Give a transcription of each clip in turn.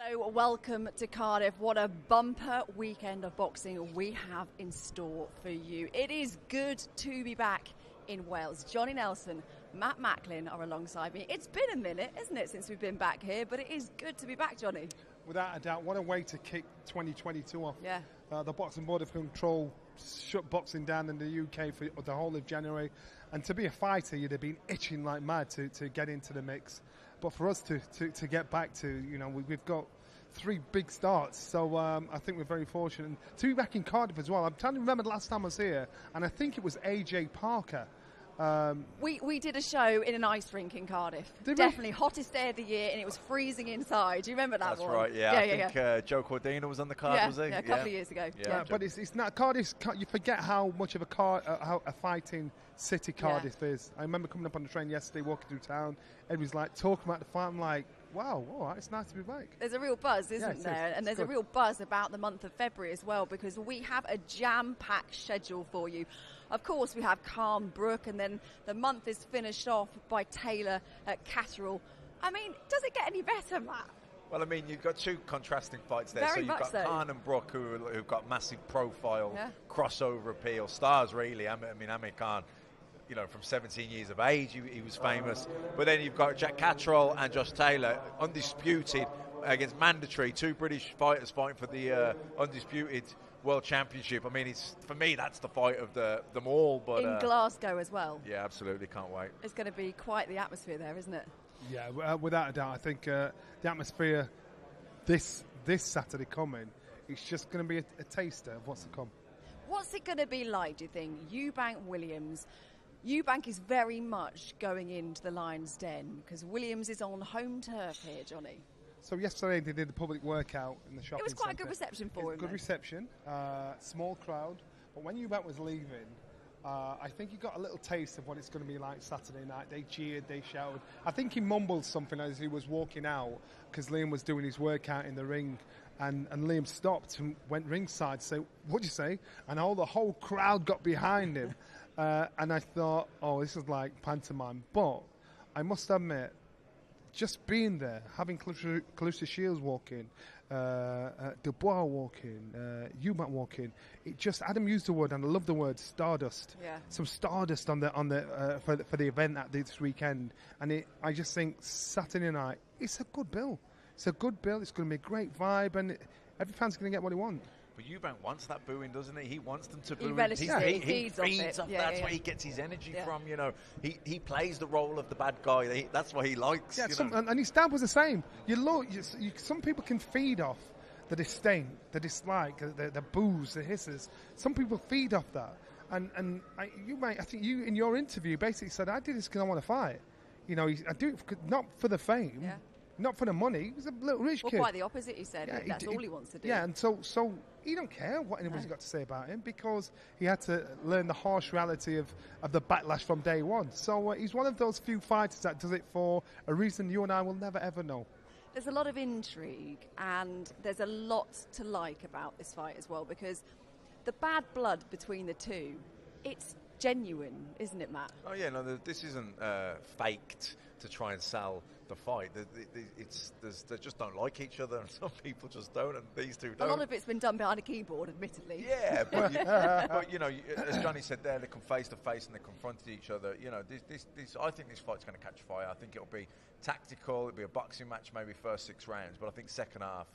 So welcome to Cardiff. What a bumper weekend of boxing we have in store for you. It is good to be back in Wales. Johnny Nelson, Matt Macklin are alongside me. It's been a minute, isn't it, since we've been back here, but it is good to be back, Johnny. Without a doubt, what a way to kick 2022 off. Yeah. The Boxing Board of Control shut boxing down in the UK for the whole of January, and to be a fighter, you'd have been itching like mad to get into the mix. But for us to get back to, we've got 3 big starts, so I think we're very fortunate. And to be back in Cardiff as well, I'm trying to remember the last time I was here, and I think it was AJ Parker. We did a show in an ice rink in Cardiff. Definitely hottest day of the year, and it was freezing inside. Do you remember that one? That's right, yeah. I think Joe Cordina was on the card, was he? Yeah, a couple of years ago. Yeah, but it's not Cardiff. You forget how much of how a fighting city Cardiff is. I remember coming up on the train yesterday, walking through town. Everybody's like talking about the fight. I'm like, wow, all right, it's nice to be back. There's a real buzz, isn't there? And there's a real buzz about the month of February as well, because we have a jam-packed schedule for you. Of course, we have Calm Brook, and then the month is finished off by Taylor at Catterall. I mean, does it get any better, Matt? Well, I mean, you've got 2 contrasting fights there. Very so you've got Khan and Brook, who've got massive profile, crossover appeal, stars really. I mean, Amir Khan, from 17 years of age, he was famous. But then you've got Jack Catterall and Josh Taylor, undisputed against mandatory, 2 British fighters fighting for the undisputed World Championship. I mean, for me, that's the fight of them all. But in Glasgow as well. Yeah, absolutely, can't wait. It's going to be quite the atmosphere there, isn't it? Yeah, without a doubt. I think the atmosphere this Saturday coming, it's just going to be a taster of what's to come. What's it going to be like, do you think? Eubank Williams. Eubank is very much going into the Lion's Den because Williams is on home turf here, Johnny. So yesterday they did the public workout in the shopping centre. It was quite a good reception for him. Good reception, small crowd. But when Eubank was leaving, I think he got a little taste of what it's going to be like Saturday night. They cheered, they shouted. I think he mumbled something as he was walking out because Liam was doing his workout in the ring. And Liam stopped and went ringside to say, "What'd you say?" And the whole crowd got behind him. And I thought, oh, this is like pantomime. But I must admit, just being there, having Clarissa Shields walking, Dubois walking, Eubank walking, Adam used the word, and I love the word, stardust. Yeah. Some stardust on the for the event at this weekend, and I just think Saturday night, it's a good bill. It's a good bill. It's going to be a great vibe, and every fan's going to get what he wants. But Eubank wants that booing, doesn't he? He wants them to boo. He relishes it. He feeds off. That's where he gets his energy from. He plays the role of the bad guy. That's what he likes. Yeah, and his dad was the same. Some people can feed off the disdain, the dislike, the boos, the hisses. Some people feed off that. And I think you in your interview basically said, "I did this because I want to fight." I do it not for the fame. Yeah. Not for the money. He was a little rich kid. Well, quite the opposite, he said. Yeah, that's all he wants to do. Yeah, and so he don't care what anybody's got to say about him because he had to learn the harsh reality of the backlash from day one. So he's one of those few fighters that does it for a reason you and I will never, ever know. There's a lot of intrigue and there's a lot to like about this fight as well because the bad blood between the two, it's genuine, isn't it, Matt? Oh, yeah, no, this isn't faked to try and sell the fight. They just don't like each other, and some people just don't, and these two don't. A lot of it's been done behind a keyboard, admittedly. Yeah, but as Johnny said there, they come face to face and they confronted each other. I think this fight's going to catch fire. I think it'll be tactical. It'll be a boxing match, maybe first 6 rounds, but I think second half,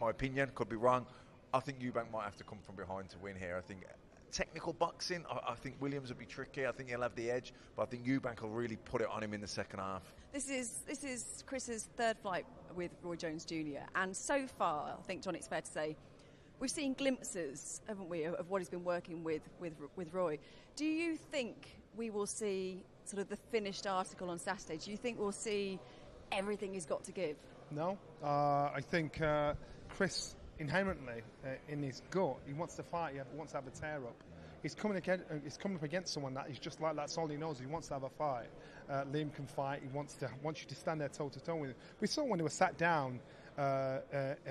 my opinion, could be wrong, I think Eubank might have to come from behind to win here. I think technical boxing, I think Williams will be tricky. I think he'll have the edge, but I think Eubank will really put it on him in the second half. This is Chris's 3rd fight with Roy Jones Jr. and so far, I think, John, it's fair to say, we've seen glimpses, haven't we, of what he's been working with Roy. Do you think we will see sort of the finished article on Saturday? Do you think we'll see everything he's got to give? No, I think Chris, inherently in his gut, he wants to fight. He wants to have a tear up. He's coming up against someone that is just like that's all he knows. He wants to have a fight. Liam can fight. He wants you to stand there toe to toe with him. We saw when they were sat down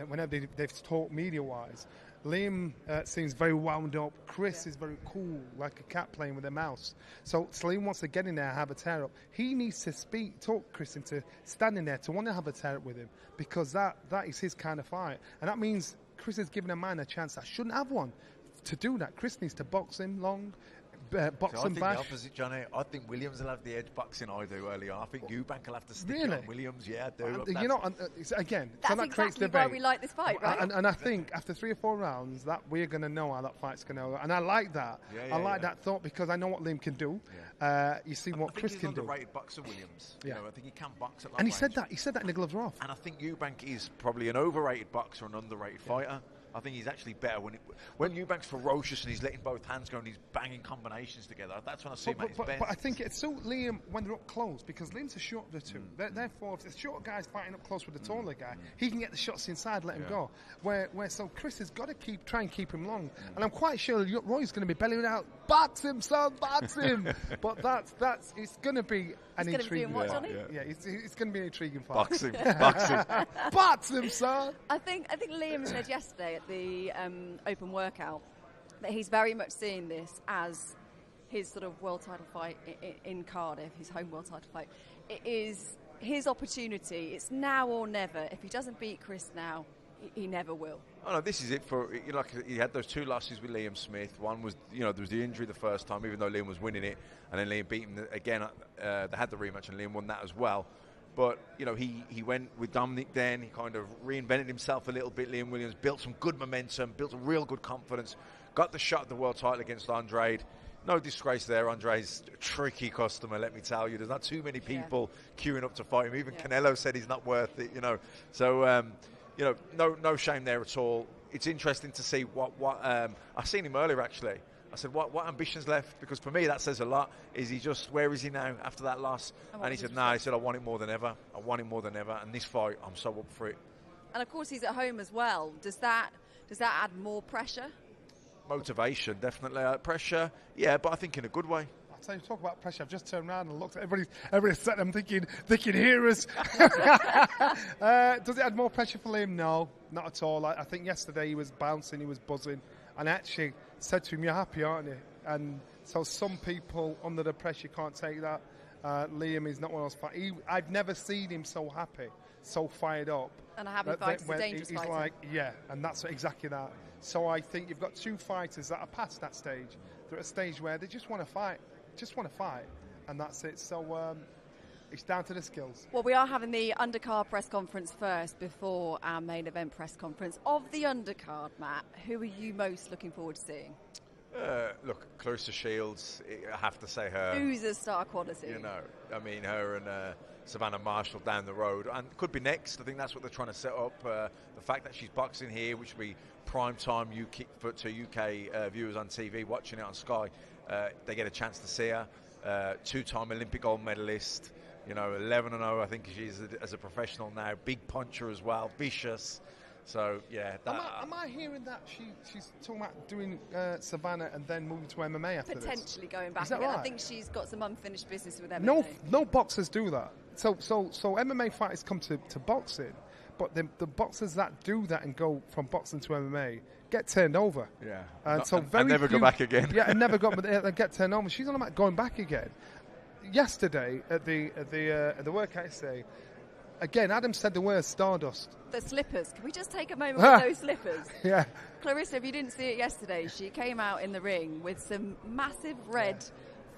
whenever they've talked media-wise, Liam seems very wound up. Chris is very cool, like a cat playing with a mouse. So Liam wants to get in there and have a tear-up. He needs to talk Chris into standing there to want to have a tear-up with him, because that is his kind of fight. And that means Chris is giving a man a chance that shouldn't have one. To do that, Chris needs to box him long, box him back. I think the opposite, Johnny. I think Williams will have the edge boxing I do early on. I think Eubank will have to stick it on Williams. Yeah, I do. Again, that's so that creates exactly debate. why we like this fight, right? And I think after 3 or 4 rounds, that we're going to know how that fight's going to go. And I like that. I like that thought, because I know what Liam can do. You see what Chris can do. I think he's an underrated boxer, Williams. Yeah. I think he can box at that And he range. said that. He said that in the gloves are off. And I think Eubank is probably an overrated boxer and underrated fighter. I think he's actually better when Eubank's ferocious and he's letting both hands go and he's banging combinations together. That's when I see him at his best. But I think it suits Liam when they're up close, because Liam's a short of the two. Therefore, if the short guy's fighting up close with the taller guy, he can get the shots inside, let him go. So Chris has got to try and keep him long. And I'm quite sure Roy's going to be bellying out, box him, son, box him. But it's going to be an intriguing fight. It's going to be an intriguing fight. Boxing. Box him, son. I think Liam said yesterday at the open workout that he's very much seeing this as his sort of world title fight in Cardiff, his home world title fight. It is his opportunity. It's now or never. If he doesn't beat Chris now, he never will. Oh no, this is it for he had those 2 losses with Liam Smith. One was there was the injury the first time, even though Liam was winning it, and then Liam beat him again. They had the rematch and Liam won that as well. But he went with Dominic then. He kind of reinvented himself a little bit. Liam Williams built some good momentum, built a real good confidence, got the shot at the world title against Andrade. No disgrace there. Andre's a tricky customer, let me tell you. There's not too many people queuing up to fight him. Even Canelo said he's not worth it. So no shame there at all. It's interesting to see what I've seen him earlier actually. I said, what ambitions left? Because for me, that says a lot. Where is he now after that loss? And he said, he said, I want it more than ever. I want it more than ever. And this fight, I'm so up for it. And of course, he's at home as well. Does that add more pressure? Motivation, definitely. Pressure, yeah, but I think in a good way. I'll tell you, talk about pressure. I've just turned around and looked at everybody's sat there thinking, they can hear us. Does it add more pressure for Liam? No, not at all. I think yesterday he was bouncing, he was buzzing. And I actually said to him, you're happy, aren't you? And so some people under the pressure can't take that. Liam is not one of those. I've never seen him so happy, so fired up. And I haven't fighted a dangerous fighter. He's like, and that's exactly that. So I think you've got 2 fighters that are past that stage. They're at a stage where they just want to fight, and that's it. So it's down to the skills. Well, we are having the undercard press conference first before our main event press conference. Of the undercard, Matt, who are you most looking forward to seeing? Look, Clarissa Shields, I have to say her. Who's a star quality? Her and Savannah Marshall down the road, and could be next. I think that's what they're trying to set up. The fact that she's boxing here, which will be prime time UK viewers on TV watching it on Sky, they get a chance to see her. 2-time Olympic gold medalist. 11-0, I think she is as a professional now. Big puncher as well, vicious. So yeah. Am I hearing that she's talking about doing Savannah and then moving to MMA after Potentially this? Going back. Is that again. right? I think she's got some unfinished business with MMA. No boxers do that. So MMA fighters come to boxing, but the boxers that do that and go from boxing to MMA get turned over. Yeah. And never go back again. Yeah, and never get turned over. She's on about going back again. Yesterday at the workout yesterday, again, Adam said the word stardust. The slippers. Can we just take a moment with those slippers? Yeah. Clarissa, if you didn't see it yesterday, she came out in the ring with some massive red,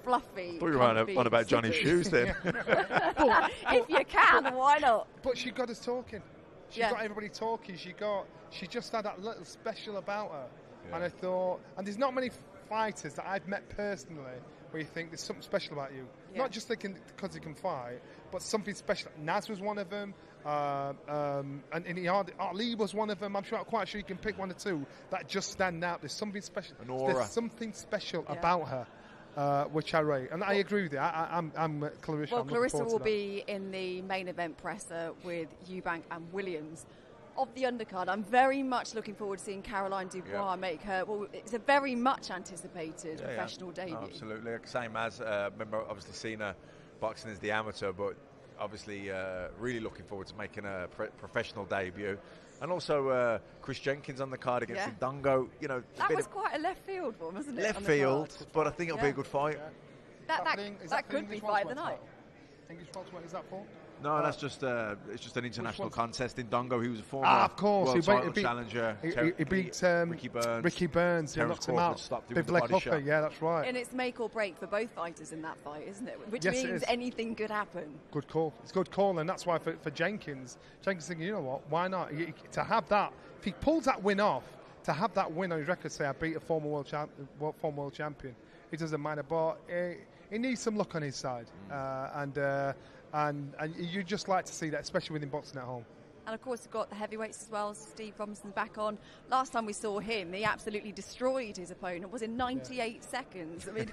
fluffy. I thought you were on about Johnny's shoes then. If you can, why not? But she got us talking. She got everybody talking. She just had that little special about her. Yeah. And I thought, and there's not many fighters that I've met personally where you think there's something special about you. Yeah. Not just because they can fight, but something special. Naz was one of them, and Ali was one of them. I'm quite sure you can pick 1 or 2 that just stand out. There's something special. An aura. There's something special about her, which I rate. And I agree with you. I'm Clarissa. Well, Clarissa will be in the main event presser with Eubank and Williams. Of the undercard, I'm very much looking forward to seeing Caroline Dubois make her. Well, it's a very much anticipated professional debut. Absolutely, same as remember obviously seen her boxing as the amateur, but obviously really looking forward to making a professional debut. And also Chris Jenkins on the card against Ndongo. You know, that was quite a left field one, wasn't it? Left field, but I think it'll be a good fight. That could be fight of the night. English welterweight, is that for? No, that's just it's just an international contest in Ndongo. He was a former of course. world title challenger. He beat Ricky Burns. He knocked him out. Big leg hooker, yeah, that's right. And it's make or break for both fighters in that fight, isn't it? Which means anything could happen. Good call. It's a good call, and that's why for Jenkins thinking, you know what, why not? To have that, if he pulls that win off, to have that win on his record, say I beat a former world champion, it doesn't matter. But he needs some luck on his side, and you just like to see that, especially with him boxing at home. And of course, we've got the heavyweights as well. Steve Robinson's back on. Last time we saw him, he absolutely destroyed his opponent. Was in 98 seconds. I mean,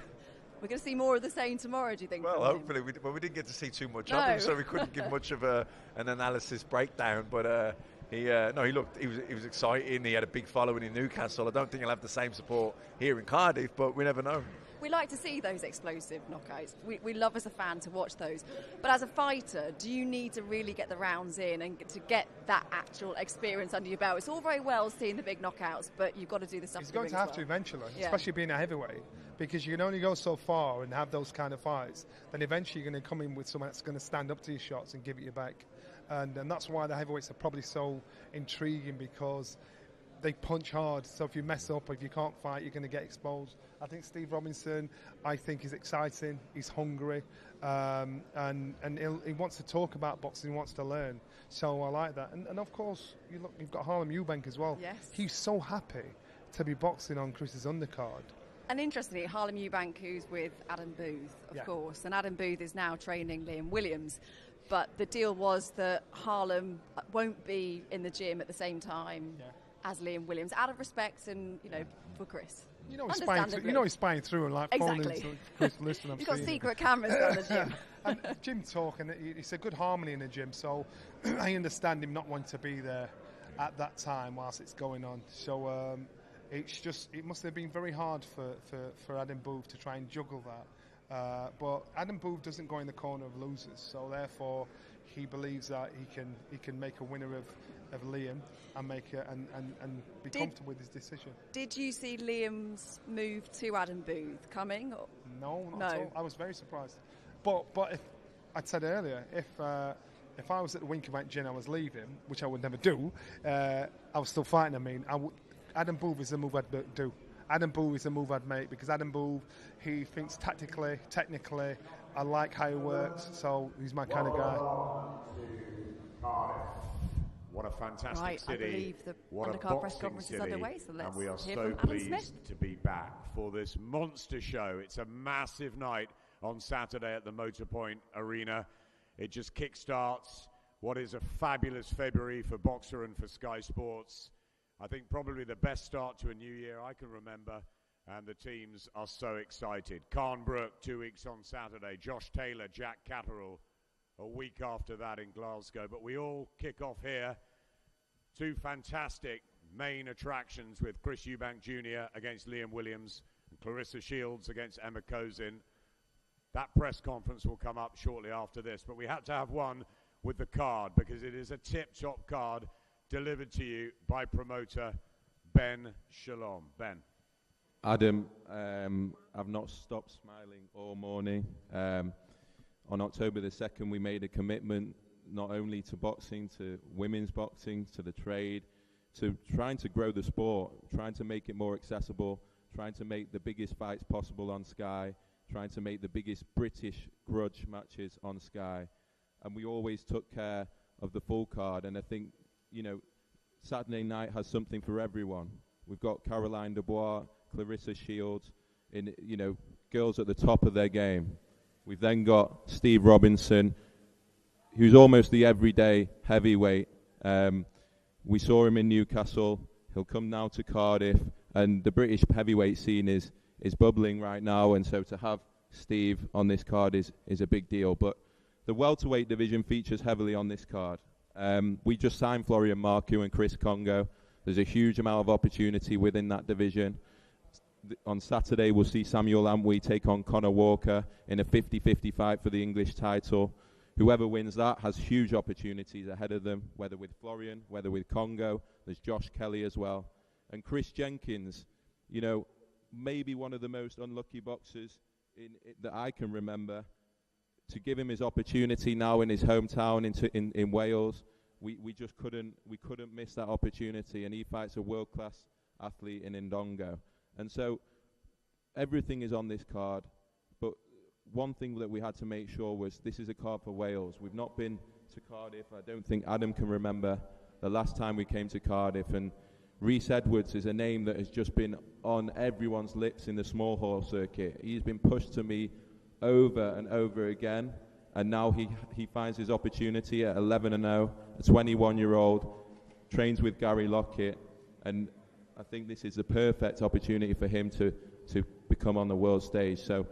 we're going to see more of the same tomorrow, do you think? Well, hopefully. We didn't get to see too much of him, so we couldn't give much of an analysis breakdown. But he was exciting. He had a big following in Newcastle. I don't think he'll have the same support here in Cardiff, but we never know. We like to see those explosive knockouts. We love as a fan to watch those. But as a fighter, do you need to really get the rounds in and to get that actual experience under your belt? It's all very well seeing the big knockouts, but you've got to do the stuff. He's going to have to eventually, especially being a heavyweight, because you can only go so far and have those kind of fights. Then eventually you're going to come in with someone that's going to stand up to your shots and give it you back. And that's why the heavyweights are probably so intriguing, because they punch hard. So if you mess up, if you can't fight, you're going to get exposed. I think Steve Robinson, I think, is exciting. He's hungry, and he wants to talk about boxing. He wants to learn. So I like that. And of course, you've got Harlem Eubank as well. Yes. He's so happy to be boxing on Chris's undercard. And interestingly, Harlem Eubank, who's with Adam Booth, of course, and Adam Booth is now training Liam Williams. But the deal was that Harlem won't be in the gym at the same time as Liam Williams, out of respect and, for Chris. He's spying through and phoning to Chris. Listen, You've got secret cameras down the gym. And Jim talk, and it's a good harmony in the gym. So I understand him not wanting to be there at that time whilst it's going on. So it must have been very hard for Adam Booth to try and juggle that. But Adam Booth doesn't go in the corner of losers, so therefore he believes that he can make a winner of Liam and be comfortable with his decision. Did you see Liam's move to Adam Booth coming? Or? No, not at all. I was very surprised. But if I said earlier, if I was at the Winkerbank Gym, I was leaving, which I would never do. I was still fighting. Adam Booth is the move I'd do. Adam Booth is a move I'd make, because Adam Booth, he thinks tactically, technically. I like how he works, so he's my kind of guy. What a fantastic city. I believe the what undercard press conference is underway, so let's and we are hear so from Adam pleased Smith. to be back for this monster show. It's a massive night on Saturday at the Motorpoint Arena. It just kickstarts what is a fabulous February for Boxer and for Sky Sports. I think probably the best start to a new year I can remember, and the teams are so excited. Khan Brook 2 weeks on Saturday, Josh Taylor, Jack Catterall a week after that in Glasgow. But we all kick off here. 2 fantastic main attractions with Chris Eubank Jr. against Liam Williams and Clarissa Shields against Emma Kozin. That press conference will come up shortly after this, but we had to have one with the card because it is a tip-top card delivered to you by promoter Ben Shalom. Ben. Adam, I've not stopped smiling all morning. On October the 2nd, we made a commitment not only to boxing, to women's boxing, to the trade, to trying to grow the sport, trying to make it more accessible, trying to make the biggest fights possible on Sky, trying to make the biggest British grudge matches on Sky. And we always took care of the full card. And I think, Saturday night has something for everyone. We've got Caroline Dubois, Clarissa Shields, girls at the top of their game. We've then got Steve Robinson, who's almost the everyday heavyweight. We saw him in Newcastle. He'll come now to Cardiff, and the British heavyweight scene is bubbling right now. And so to have Steve on this card is a big deal. But the welterweight division features heavily on this card. We just signed Florian Marcu and Chris Congo. There's a huge amount of opportunity within that division. On Saturday, we'll see Samuel Amwe take on Conor Walker in a 50-50 fight for the English title. whoever wins that has huge opportunities ahead of them, whether with Florian, whether with Congo. There's Josh Kelly as well. And Chris Jenkins, you know, maybe one of the most unlucky boxers that I can remember. To give him his opportunity now in his hometown in Wales, we just couldn't miss that opportunity, and he fights a world-class athlete in Ndongo. And so everything is on this card, but one thing that we had to make sure was this is a card for Wales. We've not been to Cardiff. I don't think Adam can remember the last time we came to Cardiff, and Rhys Edwards is a name that has just been on everyone's lips in the small hall circuit. He's been pushed to me over and over again, and now he finds his opportunity at 11-0, a 21-year-old, trains with Gary Lockett, and I think this is the perfect opportunity for him to become on the world stage. So,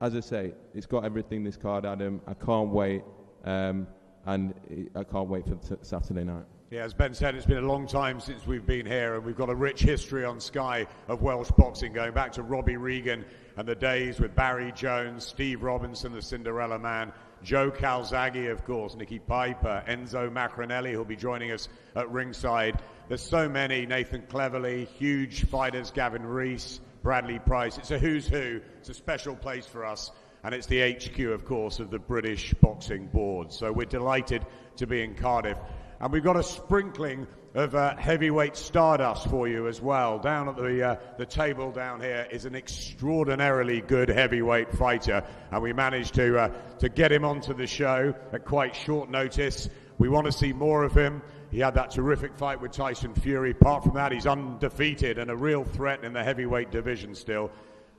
as I say, it's got everything, this card, Adam. I can't wait, and I can't wait for Saturday night. Yeah, as Ben said, it's been a long time since we've been here, and we've got a rich history on Sky of Welsh boxing, going back to Robbie Regan and the days with Barry Jones, Steve Robinson, the Cinderella Man, Joe Calzaghe, of course, Nicky Piper, Enzo Macronelli, who'll be joining us at ringside. There's so many, Nathan Cleverly, huge fighters, Gavin Rees, Bradley Price. It's a who's who. It's a special place for us, and it's the HQ, of course, of the British Boxing Board. So we're delighted to be in Cardiff. And we've got a sprinkling of heavyweight stardust for you as well. Down at the table down here is an extraordinarily good heavyweight fighter, and we managed to get him onto the show at quite short notice. We want to see more of him. He had that terrific fight with Tyson Fury. Apart from that, he's undefeated and a real threat in the heavyweight division still.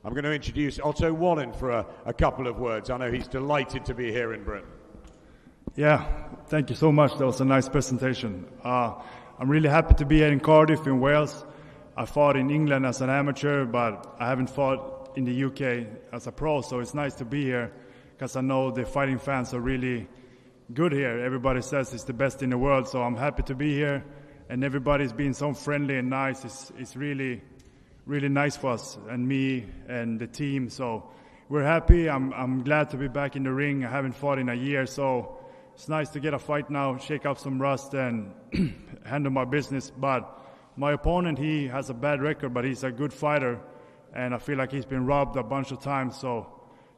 I'm going to introduce Otto Wallin for a couple of words. I know he's delighted to be here in Britain. Yeah, thank you so much. That was a nice presentation. I'm really happy to be here in Cardiff in Wales. I fought in England as an amateur, but I haven't fought in the UK as a pro, so it's nice to be here because I know the fighting fans are really good here. Everybody says it's the best in the world, so I'm happy to be here, and everybody's been so friendly and nice. It's really, really nice for us and me and the team, so we're happy. I'm glad to be back in the ring. I haven't fought in a year, so it's nice to get a fight now, shake up some rust, and handle my business. But my opponent, he has a bad record, but he's a good fighter, and I feel like he's been robbed a bunch of times, so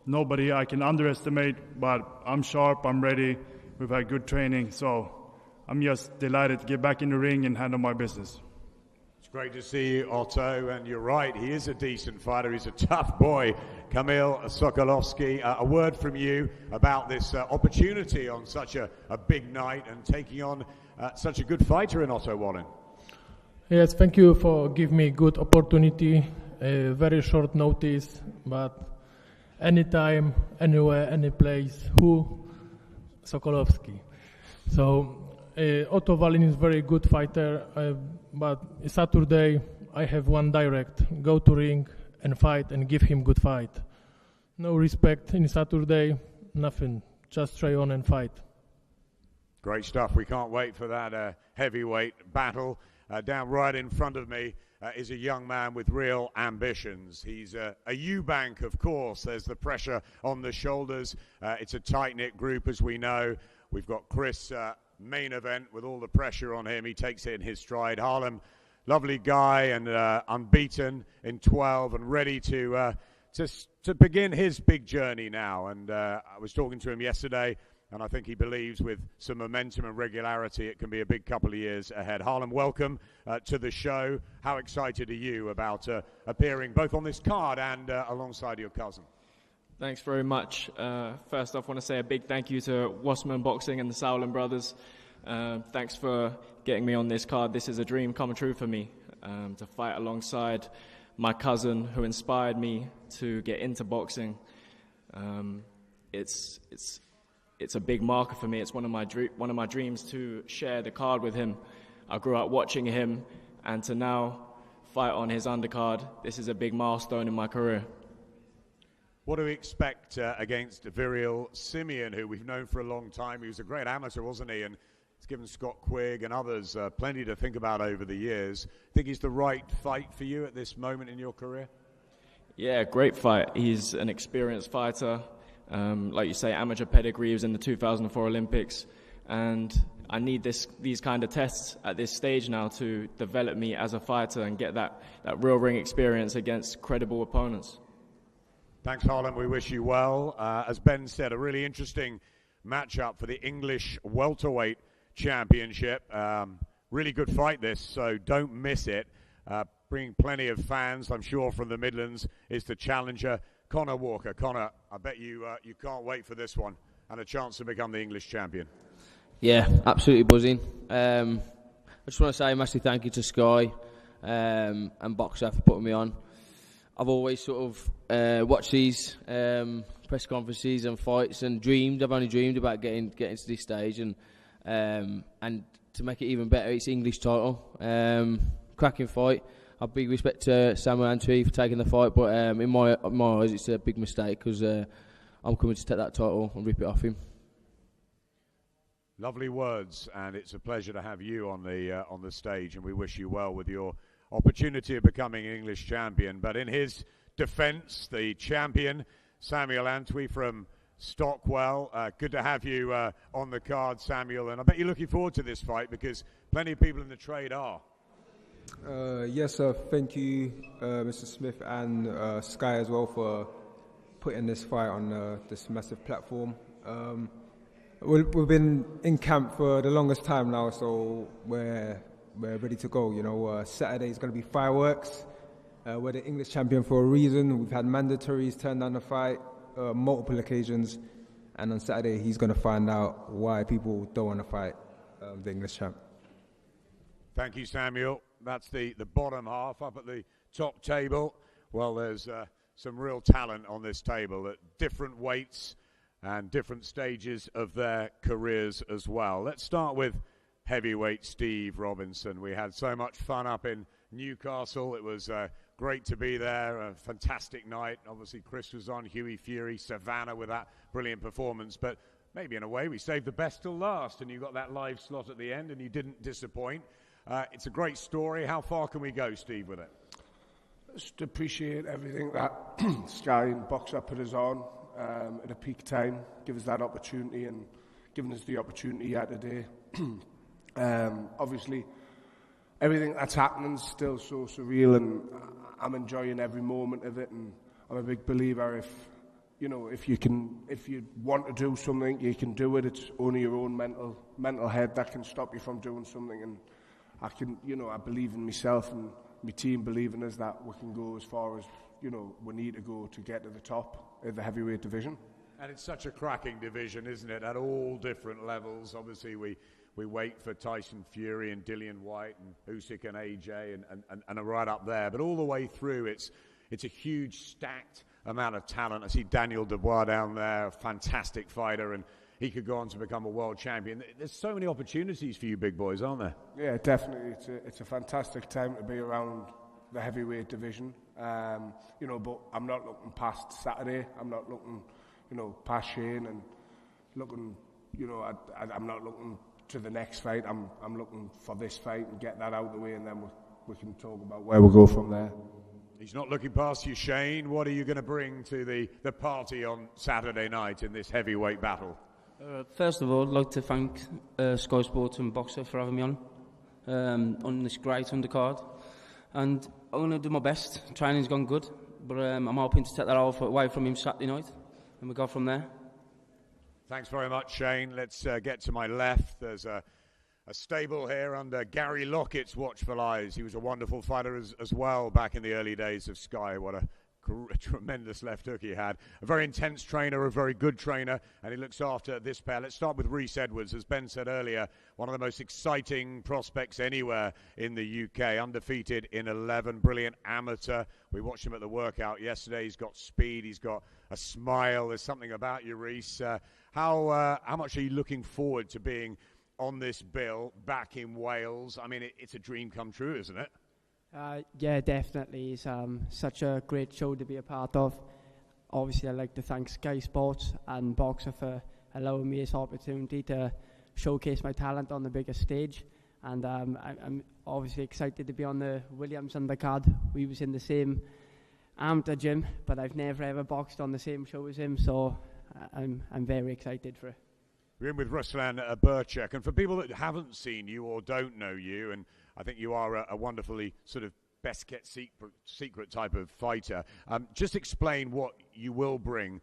nobody I can underestimate, but I'm sharp, I'm ready, we've had good training, so I'm just delighted to get back in the ring and handle my business. It's great to see you, Otto, and you're right, he is a decent fighter, he's a tough boy. Kamil Sokolovsky, a word from you about this opportunity on such a big night and taking on such a good fighter in Otto Wallin. Yes, thank you for giving me good opportunity, very short notice, but anytime, anywhere, any place, who? Sokolovsky. So Otto Wallin is very good fighter, but Saturday I have one direct, go to ring and fight and give him good fight. No respect in Saturday, nothing, just try on and fight. Great stuff, we can't wait for that heavyweight battle. Down right in front of me is a young man with real ambitions. He's a Eubank, of course. There's the pressure on the shoulders. It's a tight-knit group, as we know. We've got Chris, main event, with all the pressure on him. He takes it in his stride. Harlem, lovely guy and unbeaten in 12 and ready to begin his big journey now. And I was talking to him yesterday, and I think he believes with some momentum and regularity it can be a big couple of years ahead. Harlem, welcome to the show. How excited are you about appearing both on this card and alongside your cousin? Thanks very much. First off, I want to say a big thank you to Wasserman Boxing and the Sauerland brothers. Thanks for getting me on this card. This is a dream come true for me, to fight alongside my cousin who inspired me to get into boxing. It's a big marker for me. It's one of my dreams to share the card with him. I grew up watching him, and to now fight on his undercard, this is a big milestone in my career. What do we expect against Viril Simeon, who we've known for a long time? He was a great amateur, wasn't he? And it's given Scott Quigg and others plenty to think about over the years. Think he's the right fight for you at this moment in your career? Yeah, great fight. He's an experienced fighter. Like you say, amateur pedigree was in the 2004 Olympics, and I need these kind of tests at this stage now to develop me as a fighter and get that real ring experience against credible opponents. Thanks, Harlan. We wish you well. As Ben said, a really interesting matchup for the English welterweight championship. Really good fight this, so don't miss it. Bringing plenty of fans, I'm sure, from the Midlands is the challenger, Conor Walker. Conor, I bet you can't wait for this one and a chance to become the English champion. Yeah, absolutely buzzing. I just want to say a massive thank you to Sky and Boxer for putting me on. I've always sort of watched these press conferences and fights and dreamed. I've only dreamed about getting to this stage, and to make it even better, it's English title. Cracking fight. A big respect to Samuel Antwi for taking the fight, but in my eyes, it's a big mistake because I'm coming to take that title and rip it off him. Lovely words, and it's a pleasure to have you on the stage, and we wish you well with your opportunity of becoming English champion. But in his defence, the champion, Samuel Antwi from Stockwell. Good to have you on the card, Samuel, and I bet you're looking forward to this fight because plenty of people in the trade are. Yes, sir. Thank you, Mr. Smith and Sky as well for putting this fight on this massive platform. We've been in camp for the longest time now, so we're ready to go. You know, Saturday is going to be fireworks. We're the English champion for a reason. We've had mandatories turn down the fight multiple occasions, and on Saturday he's going to find out why people don't want to fight the English champ. Thank you, Samuel. That's the bottom half. Up at the top table, well, there's some real talent on this table at different weights and different stages of their careers as well. Let's start with heavyweight Steve Robinson. We had so much fun up in Newcastle. It was great to be there, a fantastic night. Obviously, Chris was on, Hughie Fury, Savannah with that brilliant performance. But maybe in a way, we saved the best till last, and you got that live slot at the end, and you didn't disappoint. It's a great story. How far can we go, Steve, with it? Just appreciate everything that Sky and Boxer put us on at a peak time, give us that opportunity and giving us the opportunity here today. Obviously, everything that's happening is still so surreal, and I'm enjoying every moment of it. And I'm a big believer if you want to do something, you can do it. It's only your own mental head that can stop you from doing something. And I believe in myself and my team believe in us that we can go as far as we need to go to get to the top of the heavyweight division. And it's such a cracking division, isn't it? At all different levels. Obviously, we wait for Tyson Fury and Dillian White and Usyk and AJ and are right up there. But all the way through, it's a huge stacked amount of talent. I see Daniel Dubois down there, a fantastic fighter, and he could go on to become a world champion. There's so many opportunities for you big boys, aren't there? Yeah, definitely. It's a fantastic time to be around the heavyweight division. But I'm not looking past Saturday. I'm not looking, past Shane and looking, I'm not looking to the next fight. I'm looking for this fight and get that out of the way, and then we can talk about where we'll go from there. He's not looking past you, Shane. What are you going to bring to the party on Saturday night in this heavyweight battle? First of all, I'd like to thank Sky Sports and Boxer for having me on this great undercard. And I'm going to do my best. Training's gone good, but I'm hoping to take that away from him Saturday night, and we'll go from there. Thanks very much, Shane. Let's get to my left. There's a stable here under Gary Lockett's watchful eyes. He was a wonderful fighter as well back in the early days of Sky. What a tremendous left hook he had. A very intense trainer, a very good trainer, and he looks after this pair. Let's start with Rhys Edwards. As Ben said earlier, one of the most exciting prospects anywhere in the UK. Undefeated in 11, brilliant amateur. We watched him at the workout yesterday. He's got speed, he's got a smile. There's something about you, Rhys. How much are you looking forward to being on this bill back in Wales? I mean, it's a dream come true, isn't it? Yeah, definitely. It's such a great show to be a part of. Obviously, I'd like to thank Sky Sports and Boxer for allowing me this opportunity to showcase my talent on the biggest stage. And I'm obviously excited to be on the Williams undercard. We was in the same amateur gym, but I've never ever boxed on the same show as him, so I'm very excited for it. We're in with Ruslan Burchak, and for people that haven't seen you or don't know you, and I think you are a wonderfully sort of best-kept secret type of fighter, just explain what you will bring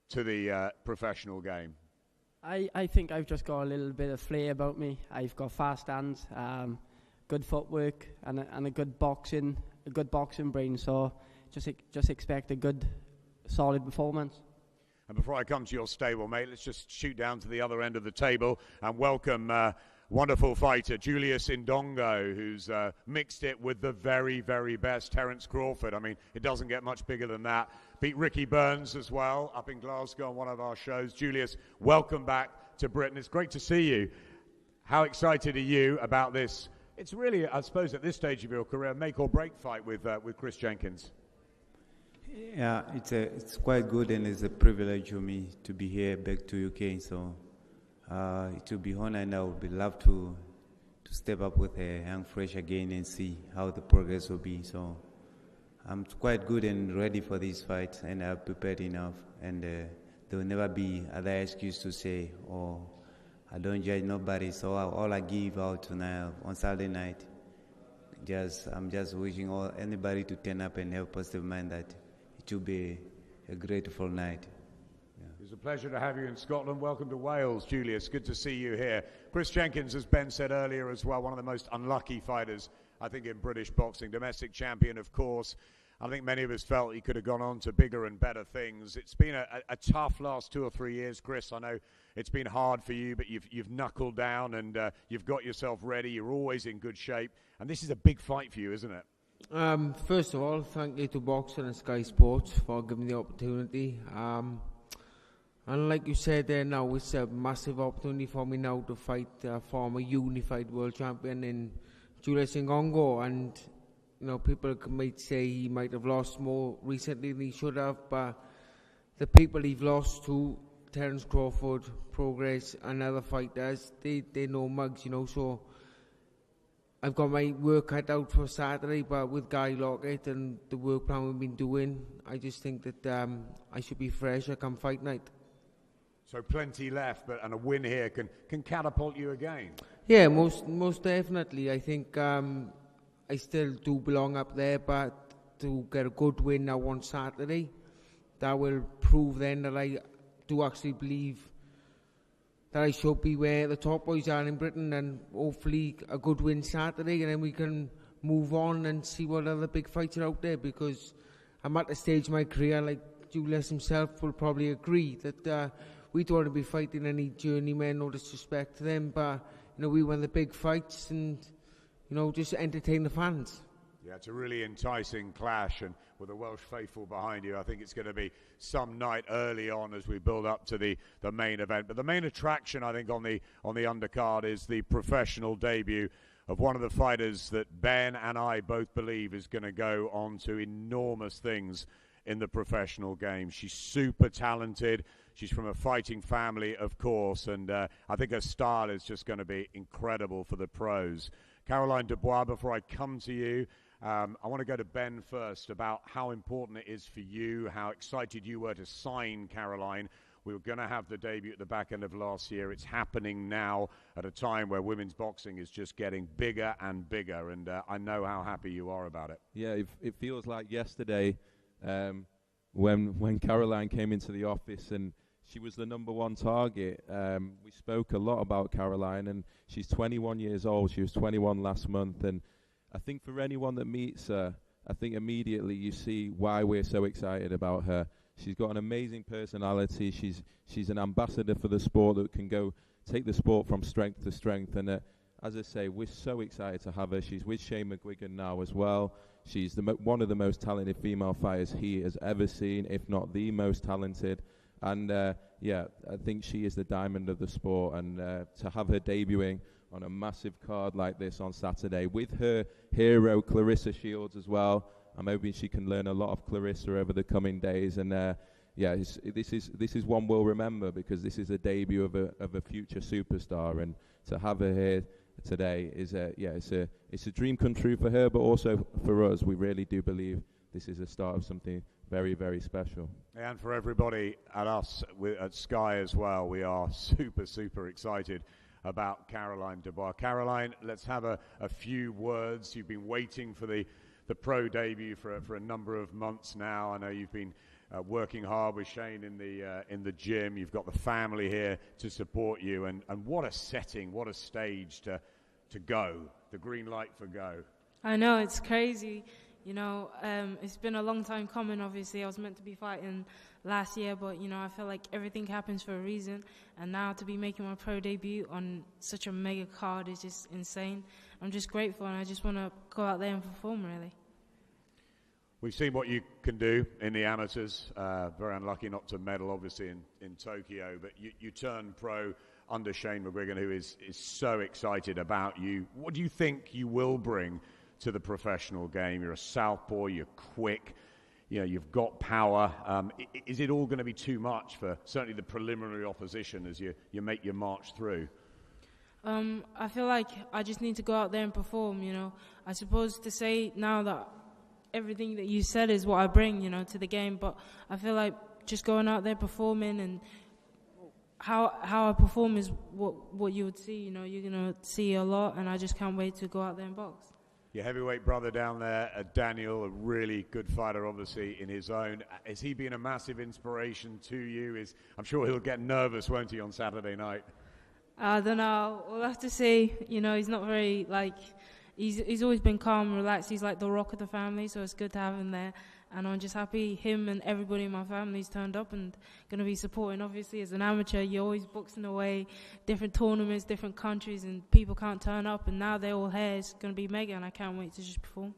to the professional game. I think I've just got a little bit of flair about me. I've got fast hands, good footwork, and a good boxing brain. So just expect a good, solid performance. And before I come to your stable, mate, let's just shoot down to the other end of the table and welcome wonderful fighter Julius Indongo, who's mixed it with the very, very best Terence Crawford. I mean, it doesn't get much bigger than that. Beat Ricky Burns as well up in Glasgow on one of our shows. Julius, welcome back to Britain. It's great to see you. How excited are you about this? It's really, I suppose, at this stage of your career, make or break fight with Chris Jenkins. Yeah, it's quite good, and it's a privilege for me to be here back to UK. So it will be honor, and I would be love to step up with a young fresh again and see how the progress will be. So I'm quite good and ready for this fight, and I've prepared enough. And there will never be other excuse to say, "Oh, I don't judge nobody." So all I give out tonight on Saturday night, I'm just wishing anybody to turn up and have a positive mind that it will be a grateful night. It's a pleasure to have you in Scotland. Welcome to Wales, Julius. Good to see you here. Chris Jenkins, as Ben said earlier as well, one of the most unlucky fighters, I think, in British boxing. Domestic champion, of course. I think many of us felt he could have gone on to bigger and better things. It's been a tough last 2 or 3 years, Chris. I know it's been hard for you, but you've knuckled down and you've got yourself ready. You're always in good shape. And this is a big fight for you, isn't it? First of all, thank you to Boxer and Sky Sports for giving me the opportunity. And like you said there now, it's a massive opportunity for me now to fight former unified world champion in Julius Indongo. And, you know, people might say he might have lost more recently than he should have, but the people he's lost to, Terence Crawford, Progress, and other fighters, they know mugs, you know, so I've got my work cut out for Saturday, but with Guy Lockett and the work plan we've been doing, I just think that I should be fresh come fight night. So plenty left, and a win here can catapult you again. Yeah, most definitely. I think I still do belong up there, but to get a good win now on Saturday, that will prove then that I do actually believe that I should be where the top boys are in Britain, and hopefully a good win Saturday, and then we can move on and see what other big fights are out there, because I'm at the stage of my career, like Julius himself will probably agree, that we don't want to be fighting any journeymen, no disrespect to them, but you know, we want the big fights and, you know, just entertain the fans. Yeah, it's a really enticing clash, and with the Welsh faithful behind you, I think it's going to be some night early on as we build up to the main event. But the main attraction, I think, on the undercard is the professional debut of one of the fighters that Ben and I both believe is going to go on to enormous things in the professional game. She's super talented. She's from a fighting family, of course, and I think her style is just going to be incredible for the pros. Caroline Dubois, before I come to you, I want to go to Ben first about how important it is for you, how excited you were to sign Caroline. We were going to have the debut at the back end of last year. It's happening now at a time where women's boxing is just getting bigger and bigger, and I know how happy you are about it. Yeah, it feels like yesterday when Caroline came into the office and she was the #1 target. We spoke a lot about Caroline, and she's 21 years old. She was 21 last month, and I think for anyone that meets her, I think immediately you see why we're so excited about her. She's got an amazing personality. She's an ambassador for the sport that can go take the sport from strength to strength. And as I say, we're so excited to have her. She's with Shane McGuigan now as well. She's one of the most talented female fighters he has ever seen, if not the most talented. And yeah, I think she is the diamond of the sport. And to have her debuting on a massive card like this on Saturday with her hero Clarissa Shields as well. I'm hoping she can learn a lot of Clarissa over the coming days, and yeah, this is one we'll remember, because this is a debut of a future superstar, and to have her here today is it's a dream come true for her, but also for us. We really do believe this is the start of something very, very special. And for everybody at us at Sky as well, we are super, super excited about Caroline Dubois. Caroline, let's have a few words. You've been waiting for the pro debut for a number of months now. I know you've been working hard with Shane in the gym. You've got the family here to support you, and what a setting, what a stage to go, the green light for go. I know, it's crazy. You know, it's been a long time coming, obviously. I was meant to be fighting last year, but, you know, I feel like everything happens for a reason. And now to be making my pro debut on such a mega card is just insane. I'm just grateful, and I just want to go out there and perform, really. We've seen what you can do in the amateurs. Very unlucky not to medal, obviously, in Tokyo. But you turned pro under Shane McGuigan, who is so excited about you. What do you think you will bring to the professional game? You're a southpaw, you're quick, you know, you've got power. Is it all going to be too much for certainly the preliminary opposition as you make your march through? I feel like I just need to go out there and perform, you know. I suppose to say now that everything that you said is what I bring, you know, to the game, but I feel like just going out there performing, and how I perform is what you would see, you know. You're going to see a lot, and I just can't wait to go out there and box. Your heavyweight brother down there, Daniel, a really good fighter, obviously, in his own. Has he been a massive inspiration to you? I'm sure he'll get nervous, won't he, on Saturday night? I don't know. We'll have to see. You know, he's not very, he's always been calm, relaxed. He's like the rock of the family, so it's good to have him there. And I'm just happy him and everybody in my family's turned up and going to be supporting. Obviously, as an amateur, you're always boxing away, different tournaments, different countries, and people can't turn up. And now they're all here. It's going to be mega, and I can't wait to just perform.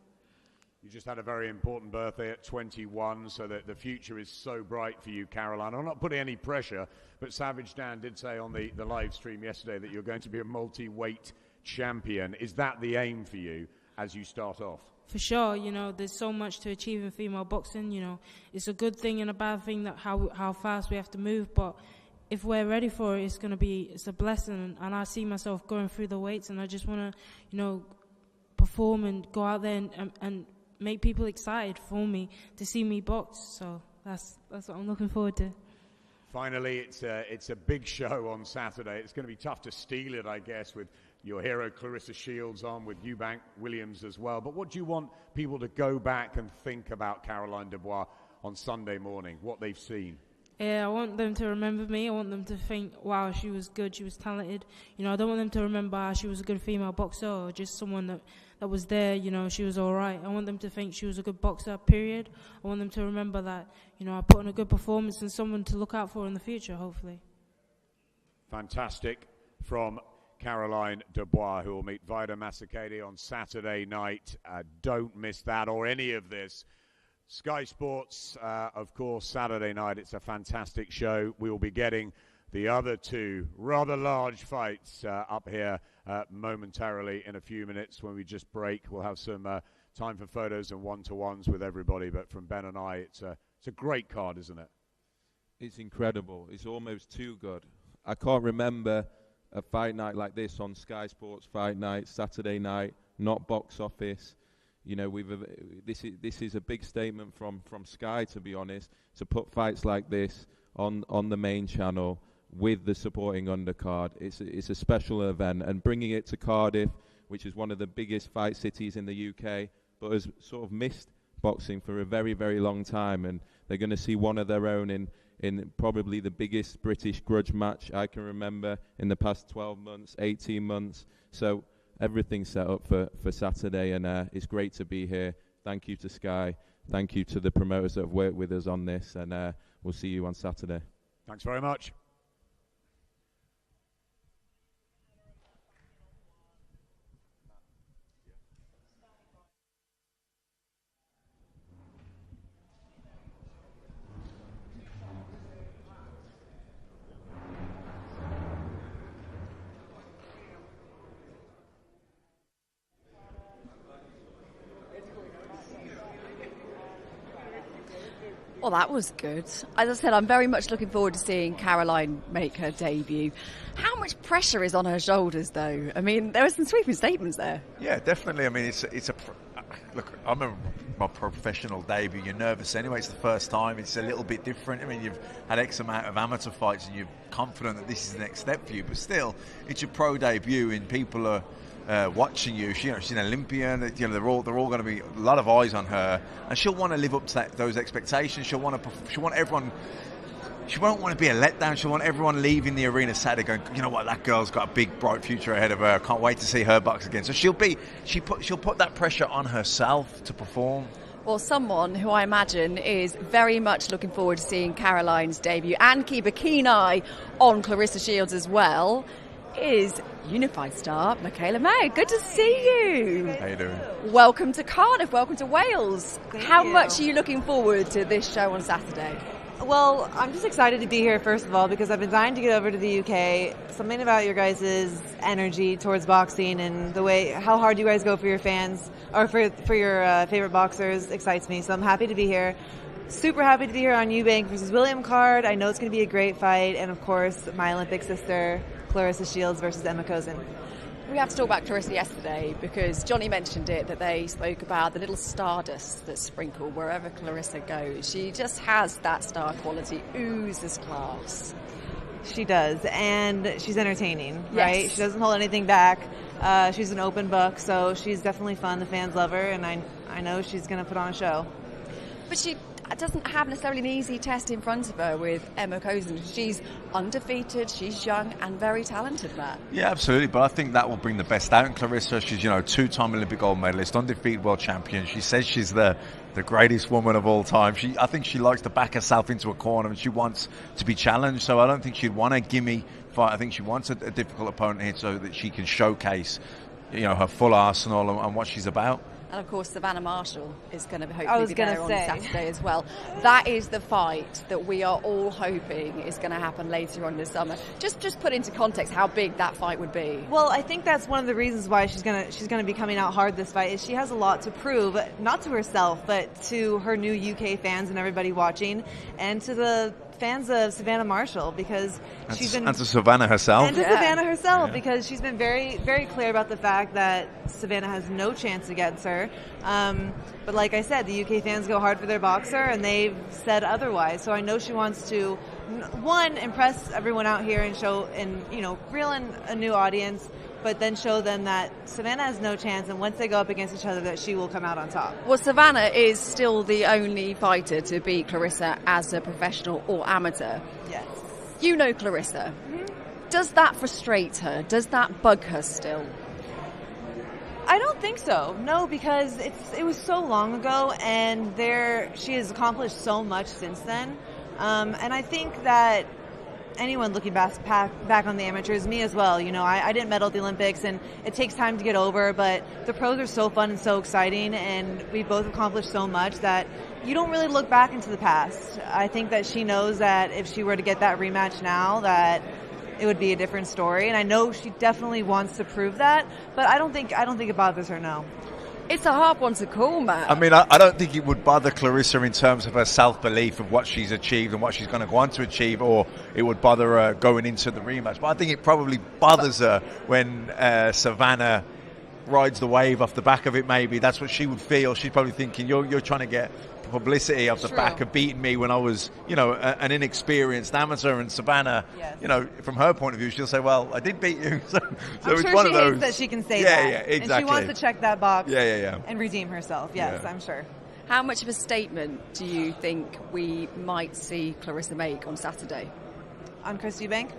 You just had a very important birthday at 21, so that the future is so bright for you, Caroline. I'm not putting any pressure, but Savage Dan did say on the live stream yesterday that you're going to be a multi-weight champion. Is that the aim for you as you start off? For sure, you know, there's so much to achieve in female boxing. You know, it's a good thing and a bad thing that how fast we have to move. But if we're ready for it, it's a blessing. And I see myself going through the weights, and I just want to, you know, perform and go out there and make people excited for me to see me box. So that's what I'm looking forward to. Finally, it's a big show on Saturday. It's going to be tough to steal it, I guess, with your hero Clarissa Shields on, with Eubank Williams as well. But what do you want people to go back and think about Caroline Dubois on Sunday morning, what they've seen? Yeah, I want them to remember me. I want them to think, wow, she was good, she was talented. You know, I don't want them to remember she was a good female boxer or just someone that was there, you know, she was all right. I want them to think she was a good boxer, period. I want them to remember that, you know, I put on a good performance and someone to look out for in the future, hopefully. Fantastic from Caroline Dubois, who will meet Vida Masakady on Saturday night. Don't miss that or any of this. Sky Sports, of course, Saturday night. It's a fantastic show. We will be getting the other two rather large fights up here momentarily in a few minutes when we just break. We'll have some time for photos and one-to-ones with everybody. But from Ben and I, it's a great card, isn't it? It's incredible. It's almost too good. I can't remember a fight night like this on Sky Sports Fight Night, Saturday night, not box office. You know, this is a big statement from Sky, to be honest, to put fights like this on the main channel with the supporting undercard. It's a special event, and bringing it to Cardiff, which is one of the biggest fight cities in the UK, but has sort of missed boxing for a very, very long time, and they're going to see one of their own in probably the biggest British grudge match I can remember in the past 12 months, 18 months. So everything's set up for Saturday, and it's great to be here. Thank you to Sky. Thank you to the promoters that have worked with us on this, and we'll see you on Saturday. Thanks very much. Well, that was good. As I said, I'm very much looking forward to seeing Caroline make her debut. How much pressure is on her shoulders, though? I mean, there were some sweeping statements there. Yeah, definitely. I mean, it's a look. I remember my professional debut. You're nervous anyway. It's the first time. It's a little bit different. I mean, you've had X amount of amateur fights and you're confident that this is the next step for you. But still, it's your pro debut and people are watching you. She's an Olympian. You know, they're all going to be a lot of eyes on her, and she'll want to live up to those expectations. She'll want everyone. She won't want to be a letdown. She'll want everyone leaving the arena Saturday going, you know what, that girl's got a big, bright future ahead of her. I can't wait to see her box again. So she'll put that pressure on herself to perform. Well, someone who I imagine is very much looking forward to seeing Caroline's debut and keep a keen eye on Claressa Shields as well is Unified star Michaela May. Good to see you. How you doing? Welcome to Cardiff. Welcome to Wales. Thank How you. much are you looking forward to this show on Saturday? Well, I'm just excited to be here, first of all, because I've been dying to get over to the UK. Something about your guys' energy towards boxing and the way, how hard you guys go for your fans, or for your favorite boxers, excites me. So I'm happy to be here. Super happy to be here on Eubank versus William card. I know it's going to be a great fight. And, of course, my Olympic sister, Claressa Shields versus Emma Kozin. We have to talk about Claressa yesterday because Johnny mentioned it, that they spoke about the little stardust that's sprinkled wherever Claressa goes. She just has that star quality, oozes class. She does, and she's entertaining, Yes. right? She doesn't hold anything back. She's an open book, so she's definitely fun. The fans love her, and I know she's going to put on a show. But she doesn't have necessarily an easy test in front of her with Emma Kozin. She's undefeated, she's young and very talented, Matt. Yeah, absolutely. But I think that will bring the best out in Claressa. She's, two-time Olympic gold medalist, undefeated world champion. She says she's the greatest woman of all time. I think she likes to back herself into a corner and she wants to be challenged. So I don't think she'd want a gimme fight. I think she wants a difficult opponent here so that she can showcase, her full arsenal and what she's about. And of course, Savannah Marshall is going to I hopefully was be gonna there on say. Saturday as well. That is the fight that we are all hoping is going to happen later on this summer. Just put into context how big that fight would be. Well, I think that's one of the reasons why she's gonna be coming out hard this fight. Is she has a lot to prove, not to herself, but to her new UK fans and everybody watching, and to the fans of Savannah Marshall, because she's been and to Savannah herself. And to Savannah herself, because she's been very, very clear about the fact that Savannah has no chance against her. But like I said, the UK fans go hard for their boxer, and they've said otherwise. So I know she wants to, one, impress everyone out here and show, and reel in a new audience, but then show them that Savannah has no chance, and once they go up against each other, that she will come out on top. Well, Savannah is still the only fighter to beat Claressa as a professional or amateur. Yes. You know Claressa. Mm-hmm. Does that frustrate her? Does that bug her still? I don't think so. No, because it was so long ago, and she has accomplished so much since then. And I think that anyone looking back on the amateurs, me as well, I didn't medal at the Olympics, and it takes time to get over, but the pros are so fun and so exciting, and we both accomplished so much that you don't really look back into the past. I think that she knows that if she were to get that rematch now, that it would be a different story, and I know she definitely wants to prove that, but I don't think it bothers her, no. It's a hard one to call, Matt. I mean, I don't think it would bother Claressa in terms of her self-belief of what she's achieved and what she's going to go on to achieve, or it would bother her going into the rematch. But I think it probably bothers her when Savannah rides the wave off the back of it, maybe. That's what she would feel. She's probably thinking, you're trying to get publicity off the back of beating me when I was, an inexperienced amateur. And Savannah, from her point of view, she'll say, well, I did beat you. So I'm it's sure one she of those. hates that she can say Yeah, that. yeah, exactly. And she wants to check that box Yeah. and redeem herself. Yes, Yeah. I'm sure. How much of a statement do you think we might see Claressa make on Saturday? On Chris Eubank?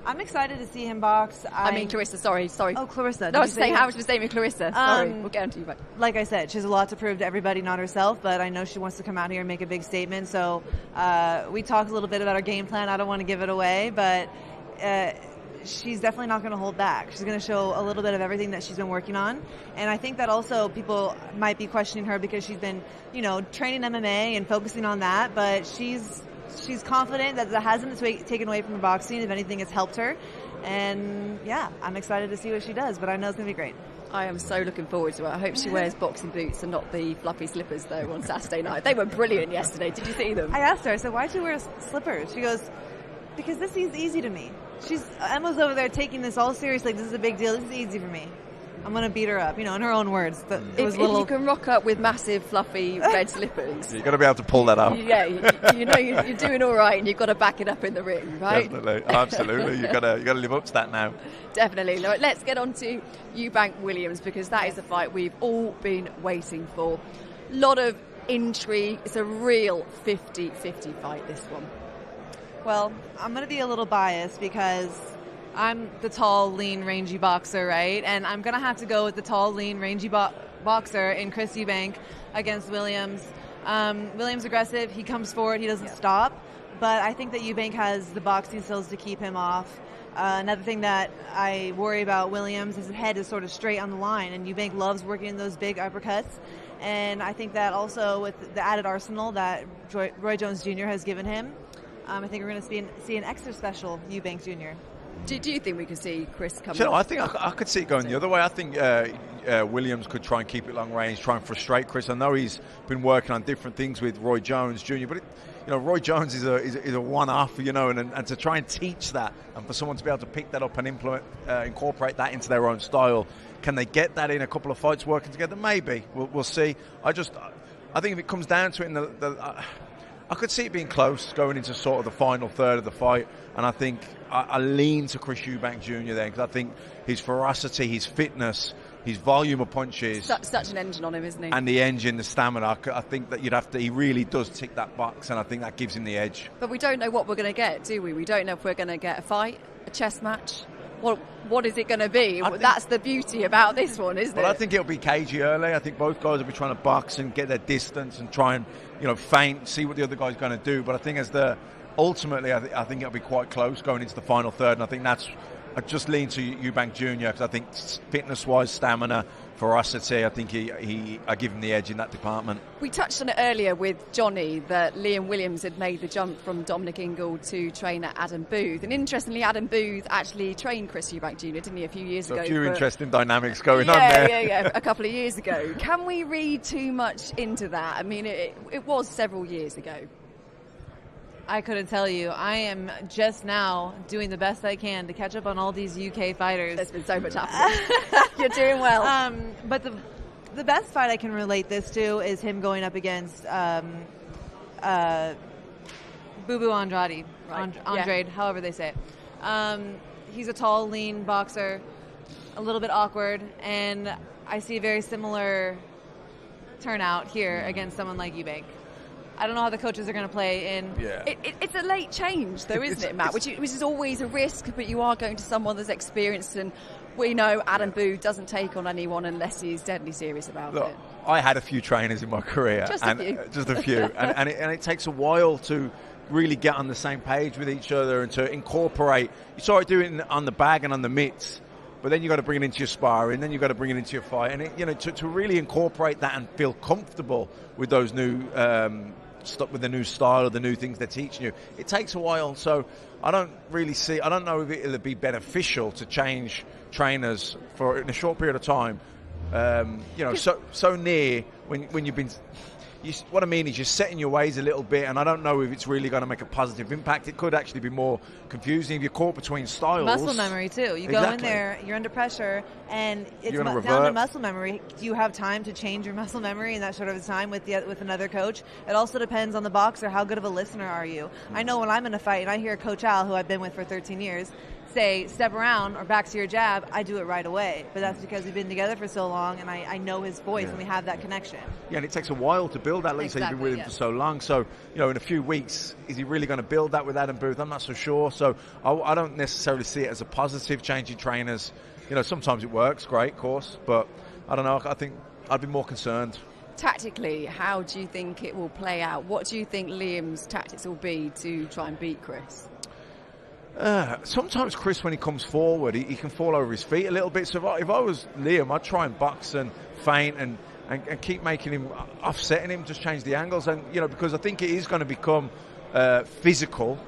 I'm excited to see him box. I mean Claressa, sorry. Oh, Claressa. No, I was saying how much of a statement Claressa. Sorry, we'll get on to you back. Like I said, she has a lot to prove to everybody, not herself, but I know she wants to come out here and make a big statement. So we talked a little bit about our game plan. I don't want to give it away, but she's definitely not going to hold back. She's going to show a little bit of everything that she's been working on. And I think that also people might be questioning her because she's been, training MMA and focusing on that, but she's confident that it hasn't taken away from her boxing. If anything, it's helped her. And, yeah, I'm excited to see what she does, but I know it's going to be great. I am so looking forward to it. I hope she wears boxing boots and not the fluffy slippers, though, on Saturday night. They were brilliant yesterday. Did you see them? I asked her, I said, why'd you wear slippers? She goes, because this is easy to me. Emma's over there taking this all seriously. This is a big deal. This is easy for me. I'm going to beat her up, in her own words. If you can rock up with massive, fluffy red slippers. You've got to be able to pull that up. Yeah, you're doing all right, and you've got to back it up in the ring, right? Definitely, absolutely. You've got to live up to that now. Definitely. Let's get on to Eubank Williams, because that is the fight we've all been waiting for. A lot of intrigue. It's a real 50-50 fight, this one. Well, I'm going to be a little biased because I'm the tall, lean, rangy boxer, right? And I'm going to have to go with the tall, lean, rangy boxer in Chris Eubank against Williams. Williams aggressive. He comes forward. He doesn't stop. But I think that Eubank has the boxing skills to keep him off. Another thing that I worry about Williams is his head is sort of straight on the line, and Eubank loves working in those big uppercuts. And I think that also with the added arsenal that Roy Jones Jr. has given him, I think we're going to see an extra special Eubank Jr. Do you think we could see Chris come? I think I could see it going the other way. I think Williams could try and keep it long range, try and frustrate Chris. I know he's been working on different things with Roy Jones Jr., but Roy Jones is a one-off, and to try and teach that, and for someone to be able to pick that up and incorporate that into their own style, can they get that in a couple of fights working together? Maybe. We'll see. I think if it comes down to it, I could see it being close going into sort of the final third of the fight, and I think I lean to Chris Eubank Jr. there, because I think his ferocity, his fitness, his volume of punches, such an engine on him, isn't he? And the engine, the stamina. I think that he really does tick that box, and I think that gives him the edge. But we don't know what we're going to get, do we? We don't know if we're going to get a fight, a chess match. What is it going to be? That's the beauty about this one, isn't it? Well, I think it'll be cagey early. I think both guys will be trying to box and get their distance and try and feint, see what the other guy's going to do. But I think ultimately, I think it'll be quite close going into the final third, and I think I just lean to Eubank Jr. because I think fitness-wise, stamina, ferocity, I think I give him the edge in that department. We touched on it earlier with Johnny that Liam Williams had made the jump from Dominic Ingold to trainer Adam Booth. And interestingly, Adam Booth actually trained Chris Eubank Jr., didn't he, a few years ago? A few interesting dynamics going on there. Yeah, a couple of years ago. Can we read too much into that? I mean, it was several years ago. I couldn't tell you. I am just now doing the best I can to catch up on all these UK fighters. There's been so much happening. You're doing well. But the best fight I can relate this to is him going up against Bubu Andrade. Right. Andrade, however they say it. He's a tall, lean boxer, a little bit awkward, and I see a very similar turnout here against someone like Eubank. I don't know how the coaches are going to play in. Yeah. It's a late change, though, isn't it, Matt? Which is always a risk, but you are going to someone that's experienced, and we know Adam Booth doesn't take on anyone unless he's deadly serious about it. I had a few trainers in my career. Just a few. and it takes a while to really get on the same page with each other and to incorporate. You start doing it on the bag and on the mitts, but then you've got to bring it into your sparring, then you've got to bring it into your fight. And, to really incorporate that and feel comfortable with those new with the new style or the new things they're teaching you, it takes a while. So I don't know if it'll be beneficial to change trainers in a short period of time. So near when you've been. What I mean is you're setting your ways a little bit, and I don't know if it's really going to make a positive impact. It could actually be more confusing if you're caught between styles. Muscle memory, too. You go in there, you're under pressure, and it's down to muscle memory. Do you have time to change your muscle memory in that short of a time with another coach? It also depends on the boxer. How good of a listener are you? I know when I'm in a fight and I hear Coach Al, who I've been with for 13 years, say, step around or back to your jab, I do it right away. But that's because we've been together for so long and I know his voice and we have that connection. Yeah, and it takes a while to build that. Like you say, you've been with him for so long. So, in a few weeks, is he really going to build that with Adam Booth? I'm not so sure. So I don't necessarily see it as a positive changing trainers. Sometimes it works, great, of course. But I don't know. I think I'd be more concerned. Tactically, how do you think it will play out? What do you think Liam's tactics will be to try and beat Chris? Sometimes Chris, when he comes forward, he can fall over his feet a little bit. So if I was Liam, I'd try and box and feint and keep making him, offsetting him, just change the angles. And, because I think it is going to become physical.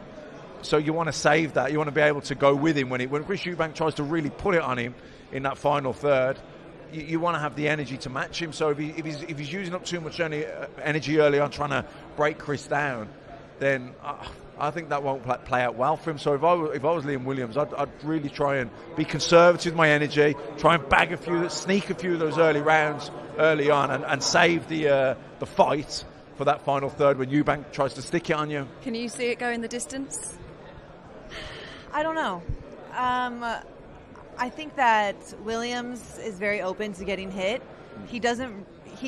So you want to save that. You want to be able to go with him when Chris Eubank tries to really put it on him in that final third. You want to have the energy to match him. So if he's using up too much energy early on trying to break Chris down, then I think that won't play out well for him. So if I was Liam Williams, I'd really try and be conservative with my energy, try and sneak a few of those early rounds early on, and save the fight for that final third when Eubank tries to stick it on you. Can you see it go in the distance? I don't know. I think that Williams is very open to getting hit. He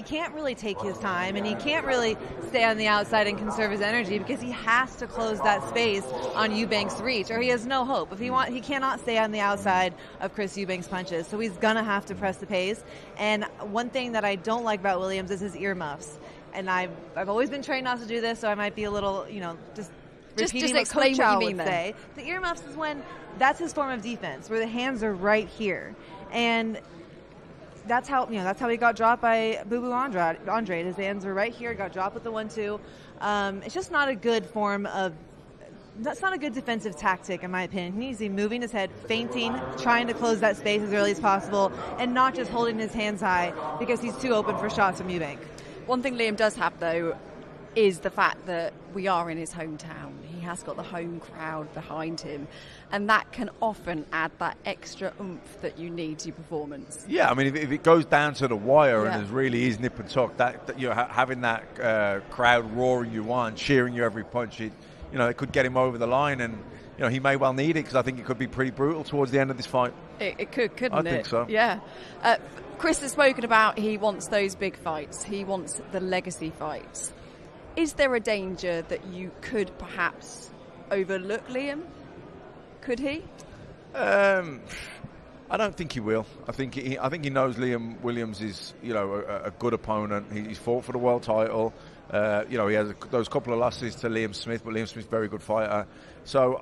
can't really take his time, and he can't really stay on the outside and conserve his energy because he has to close that space on Eubank's reach, or he has no hope. He cannot stay on the outside of Chris Eubank's punches, so he's gonna have to press the pace. And one thing that I don't like about Williams is his earmuffs. And I've always been trained not to do this, so I might be a little, just repeating what Coach Al would say. The earmuffs is when that's his form of defense, where the hands are right here, and that's how he got dropped by Boo Andrade. His hands were right here, got dropped with the 1-2. It's just not a good form of. That's not a good defensive tactic, in my opinion. He needs to be moving his head, feinting, trying to close that space as early as possible, and not just holding his hands high because he's too open for shots from Eubank. One thing Liam does have, though, is the fact that we are in his hometown. He has got the home crowd behind him, and that can often add that extra oomph that you need to your performance. Yeah, I mean, if it goes down to the wire and there really is nip and tuck, that having that crowd roaring you on, cheering you every punch, it could get him over the line, and he may well need it, because I think it could be pretty brutal towards the end of this fight. It could, couldn't it? I think so. Yeah. Chris has spoken about he wants those big fights. He wants the legacy fights. Is there a danger that you could perhaps overlook Liam? Could he? I don't think he will. I think he knows Liam Williams is a good opponent. He's fought for the world title. He has those couple of losses to Liam Smith, but Liam Smith's a very good fighter. So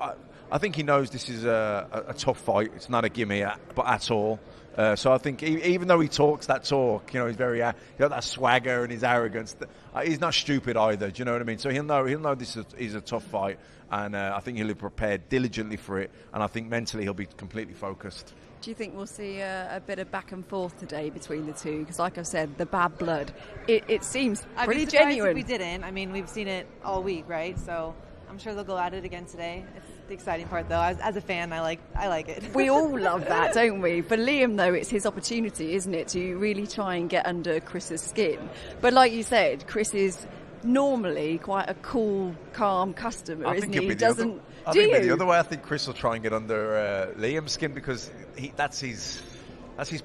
I think he knows this is a tough fight. It's not a gimme at all. So I think even though he talks that talk, he's very he's got that swagger and his arrogance. He's not stupid either. Do you know what I mean? So he'll know this is a tough fight, and I think he'll be prepared diligently for it. And I think mentally he'll be completely focused. Do you think we'll see a bit of back and forth today between the two? Because, like I've said, the bad blood, it seems pretty genuine. If we didn't. I mean, we've seen it all week, right? So I'm sure they'll go at it again today. It's the exciting part, though. As a fan, I like it. We all love that, don't we? For Liam, though, it's his opportunity, isn't it, to really try and get under Chris's skin. But like you said, Chris is normally quite a cool, calm customer, isn't he? I think the other way. I think Chris will try and get under Liam's skin, because that's his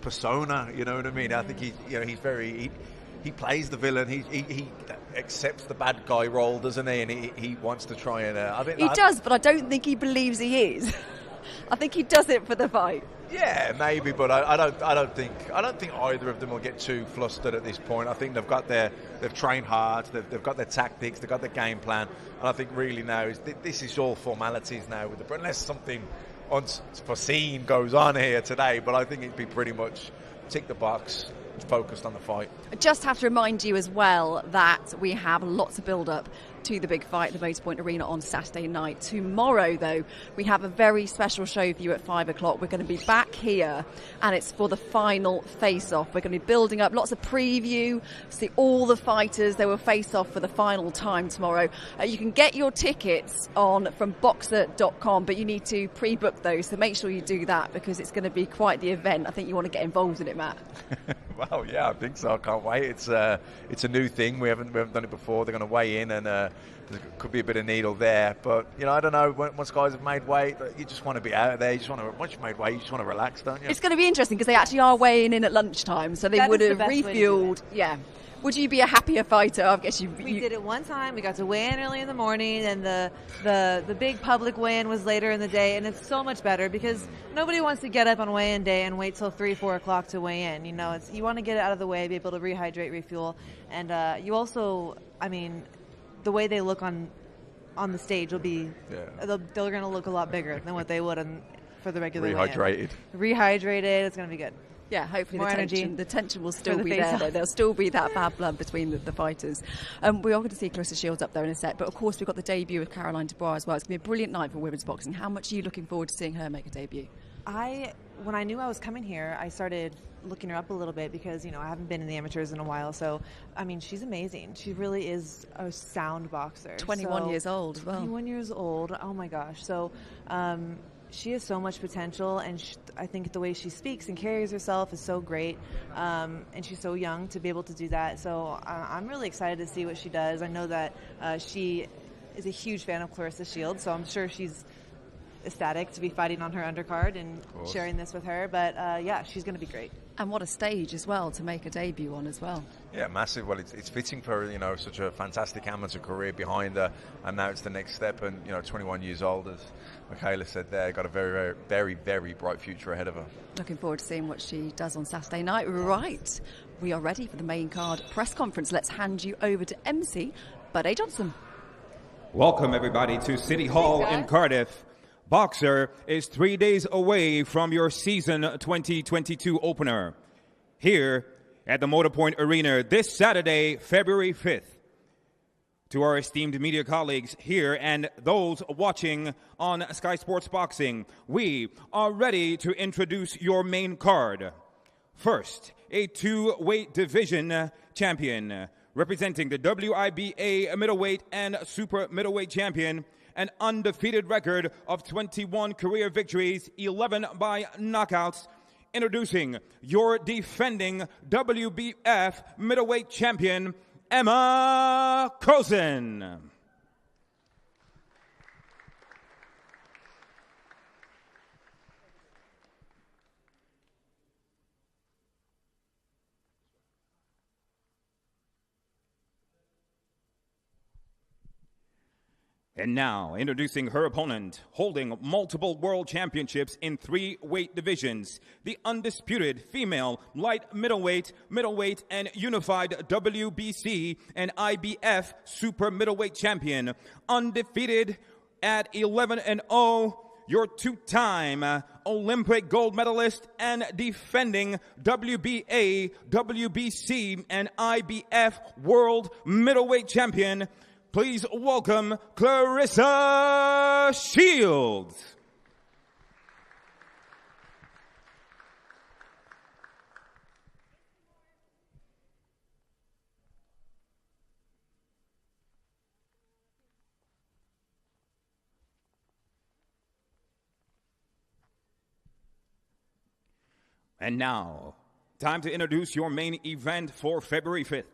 persona. You know what I mean? I think he's very. He plays the villain. He accepts the bad guy role, doesn't he? And he wants to try and. He does, but I don't think he believes he is. I think he does it for the fight. Yeah, maybe, but I don't think either of them will get too flustered at this point. I think they've trained hard, they've got their tactics, they've got their game plan, and I think really now this is all formalities now, unless something unforeseen goes on here today. But I think it'd be pretty much tick the box, focused on the fight. I just have to remind you as well that we have lots of build-up to the big fight at the Motorpoint Arena on Saturday night. Tomorrow, though, we have a very special show for you at 5 o'clock. We're going to be back here, and it's for the final face-off. We're going to be building up lots of preview, see all the fighters. They will face off for the final time tomorrow. You can get your tickets from boxer.com, but you need to pre-book those, so make sure you do that, because it's going to be quite the event. I think you want to get involved in it, Matt. Well, yeah, I think so. I can't wait. It's a new thing. We haven't done it before. They're going to weigh in, and there could be a bit of needle there. But I don't know. Once guys have made weight, you just want to be out there. Once you've made weight, you just want to relax, don't you? It's going to be interesting because they actually are weighing in at lunchtime, so they would have refueled. Yeah. Would you be a happier fighter? I guess We did it one time. We got to weigh in early in the morning, and the big public weigh-in was later in the day, and it's so much better because nobody wants to get up on weigh-in day and wait till 3-4 o'clock to weigh in. You want to get it out of the way, be able to rehydrate, refuel, and you also, the way they look on the stage will be they're going to look a lot bigger than what they would for the regular rehydrated. Rehydrated. It's going to be good. Yeah, hopefully the tension will still be there. Though. There'll still be that bad blood between the fighters. We are going to see Clarissa Shields up there in a sec, but of course we've got the debut of Caroline Dubois as well. It's going to be a brilliant night for women's boxing. How much are you looking forward to seeing her make a debut? When I knew I was coming here, I started looking her up a little bit because, you know, I haven't been in the amateurs in a while. So, I mean, she's amazing. She really is a sound boxer. 21 years old as well. 21 years old. Oh, my gosh. So, she has so much potential, and I think the way she speaks and carries herself is so great, and she's so young to be able to do that. So I'm really excited to see what she does. I know that she is a huge fan of Clarissa Shields, so I'm sure she's ecstatic to be fighting on her undercard and sharing this with her. But yeah, she's going to be great. And what a stage as well to make a debut on as well. Yeah, massive. Well, it's fitting for her, you know, such a fantastic amateur career behind her, and now it's the next step. And, you know, 21 years old, as Michaela said there, got a very, very, very, very bright future ahead of her. Looking forward to seeing what she does on Saturday night. Right, we are ready for the main card press conference. Let's hand you over to MC Bud A. Johnson. Welcome, everybody, to City Hall in Cardiff. Boxer is 3 days away from your season 2022 opener here at the Motorpoint Arena this Saturday, February 5th. To our esteemed media colleagues here and those watching on Sky Sports Boxing, we are ready to introduce your main card. First, a two-weight division champion representing the WIBA middleweight and super middleweight champion, an undefeated record of 21 career victories, 11 by knockouts. Introducing your defending WBF middleweight champion, Emma Cozen. And now, introducing her opponent, holding multiple world championships in 3 weight divisions, the undisputed female light middleweight, middleweight, and unified WBC and IBF super middleweight champion, undefeated at 11-0, your two-time Olympic gold medalist and defending WBA, WBC, and IBF world middleweight champion. Please welcome Clarissa Shields. And now, time to introduce your main event for February 5th.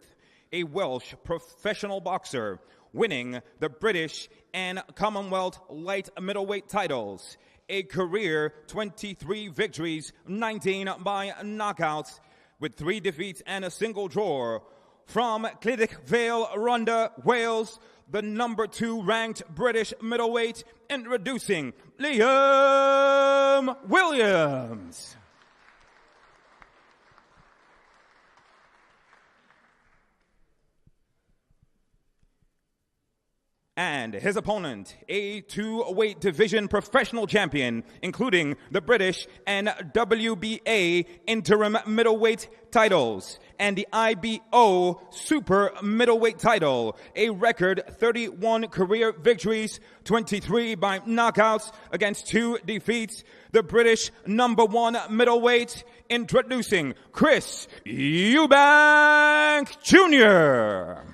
A Welsh professional boxer winning the British and Commonwealth light middleweight titles. A career 23 victories, 19 by knockouts, with 3 defeats and a single draw. From Clydach Vale, Rhondda, Wales, the number 2 ranked British middleweight, introducing Liam Williams. And his opponent, a 2-weight division professional champion, including the British and WBA interim middleweight titles and the IBO super middleweight title. A record 31 career victories, 23 by knockouts against 2 defeats. The British number 1 middleweight, introducing Chris Eubank Jr.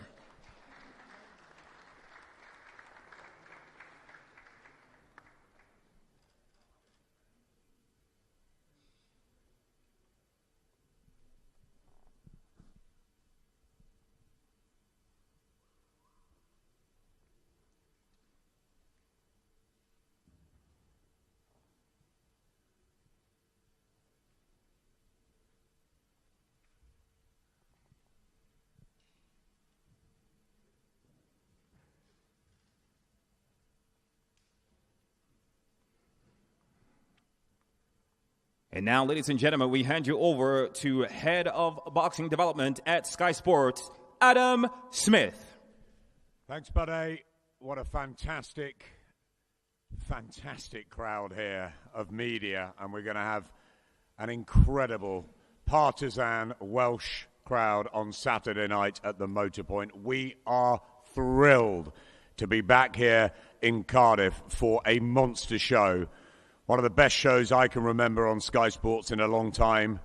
And now, ladies and gentlemen, we hand you over to Head of Boxing Development at Sky Sports, Adam Smith. Thanks, Buddy. What a fantastic crowd here of media. And we're going to have an incredible partisan Welsh crowd on Saturday night at the Motorpoint. We are thrilled to be back here in Cardiff for a monster show. One of the best shows I can remember on Sky Sports in a long time.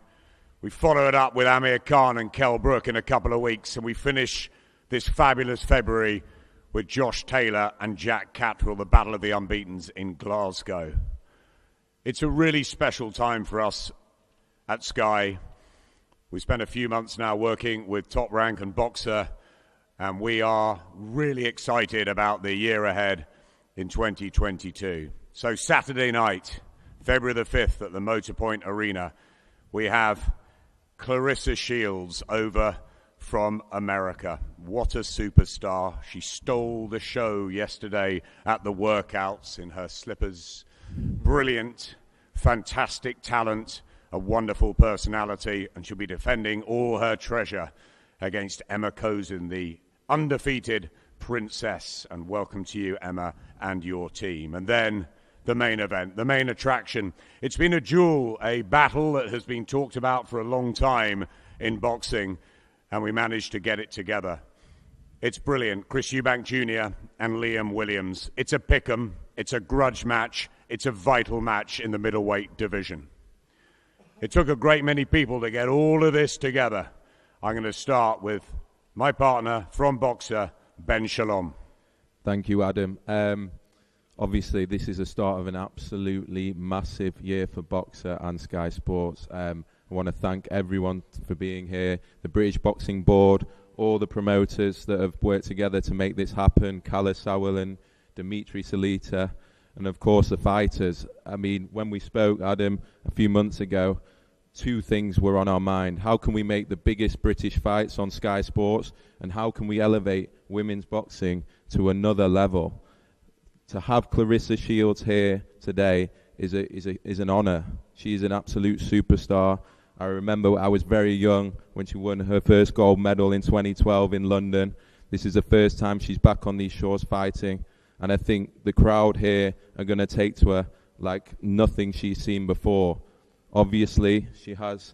We follow it up with Amir Khan and Kell Brook in a couple of weeks, and we finish this fabulous February with Josh Taylor and Jack Catterall, the Battle of the Unbeatens in Glasgow. It's a really special time for us at Sky. We spent a few months now working with Top Rank and Boxer, and we are really excited about the year ahead in 2022. So Saturday night, February the 5th at the Motorpoint Arena, we have Clarissa Shields over from America. What a superstar. She stole the show yesterday at the workouts in her slippers. Brilliant, fantastic talent, a wonderful personality, and she'll be defending all her treasure against Emma Kozin, the undefeated princess. And welcome to you, Emma, and your team. And then the main event, the main attraction. It's been a duel, a battle that has been talked about for a long time in boxing, and we managed to get it together. It's brilliant. Chris Eubank Jr. and Liam Williams. It's a pick'em. It's a grudge match. It's a vital match in the middleweight division. It took a great many people to get all of this together. I'm going to start with my partner from Boxer, Ben Shalom. Thank you, Adam. Obviously, this is the start of an absolutely massive year for Boxer and Sky Sports. I want to thank everyone for being here, the British Boxing Board, all the promoters that have worked together to make this happen, Kalle Sauerland, Dimitri Salita, and of course the fighters. I mean, when we spoke, Adam, a few months ago, two things were on our mind. How can we make the biggest British fights on Sky Sports, and how can we elevate women's boxing to another level? To have Clarissa Shields here today is an honour. She's an absolute superstar. I remember I was very young when she won her first gold medal in 2012 in London. This is the first time she's back on these shores fighting, and I think the crowd here are going to take to her like nothing she's seen before. Obviously, she has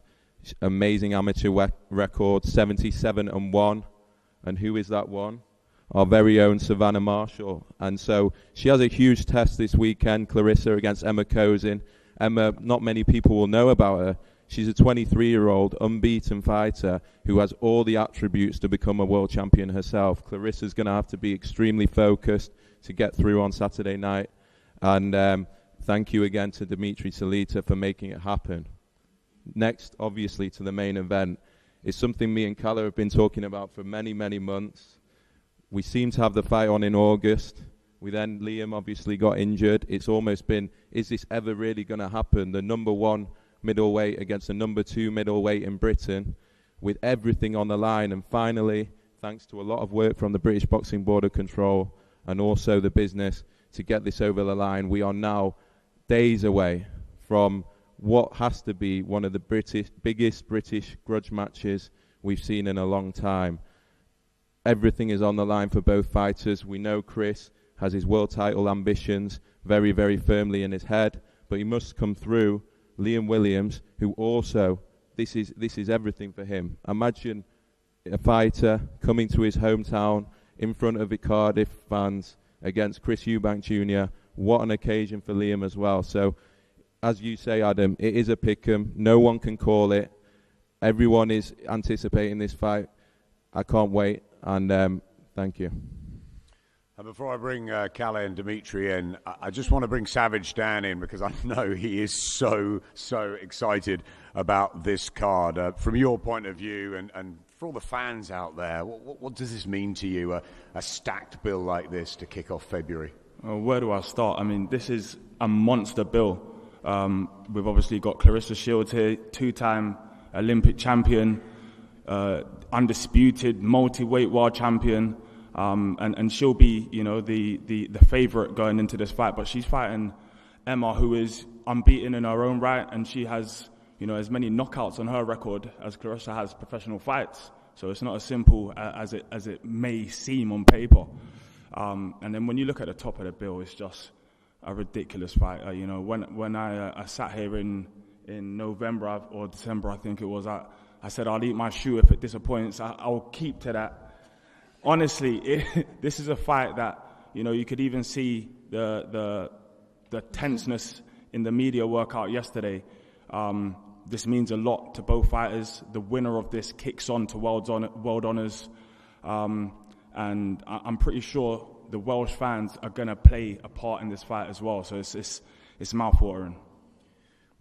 amazing amateur record, 77-1, and who is that one? Our very own Savannah Marshall. And so she has a huge test this weekend, Clarissa, against Emma Kozin. Emma, not many people will know about her. She's a 23-year-old unbeaten fighter who has all the attributes to become a world champion herself. Clarissa's going to have to be extremely focused to get through on Saturday night. And thank you again to Dimitri Salita for making it happen. Next, obviously, to the main event. It's something me and Kalle have been talking about for many, many months. We seem to have the fight on in August. Liam obviously got injured. It's almost been, is this ever really going to happen? The number one middleweight against the number two middleweight in Britain, with everything on the line. And finally, thanks to a lot of work from the British Boxing Board of Control and also the business to get this over the line, we are now days away from what has to be one of the biggest British grudge matches we've seen in a long time. Everything is on the line for both fighters. We know Chris has his world title ambitions very, very firmly in his head, but he must come through Liam Williams, who also, this is everything for him. Imagine a fighter coming to his hometown in front of the Cardiff fans against Chris Eubank Jr. What an occasion for Liam as well. So, as you say, Adam, it is a pick'em. No one can call it. Everyone is anticipating this fight. I can't wait. And thank you. And before I bring Kalle and Dimitri in, I just want to bring Savage Dan in because I know he is so excited about this card. From your point of view and for all the fans out there, what does this mean to you, a stacked bill like this to kick off February? Where do I start? I mean, this is a monster bill. We've obviously got Clarissa Shields here, two-time Olympic champion, undisputed multi-weight world champion, and she'll be, the favorite going into this fight. But she's fighting Emma, who is unbeaten in her own right, and she has, as many knockouts on her record as Clarissa has professional fights. So it's not as simple as it may seem on paper. And then when you look at the top of the bill, it's just a ridiculous fight. When I sat here in November or December, I think it was, I said I'll eat my shoe if it disappoints. I'll keep to that. Honestly, this is a fight that you could even see the tenseness in the media workout yesterday. This means a lot to both fighters. The winner of this kicks on to world honours. And I'm pretty sure the Welsh fans are going to play a part in this fight as well. So it's mouthwatering.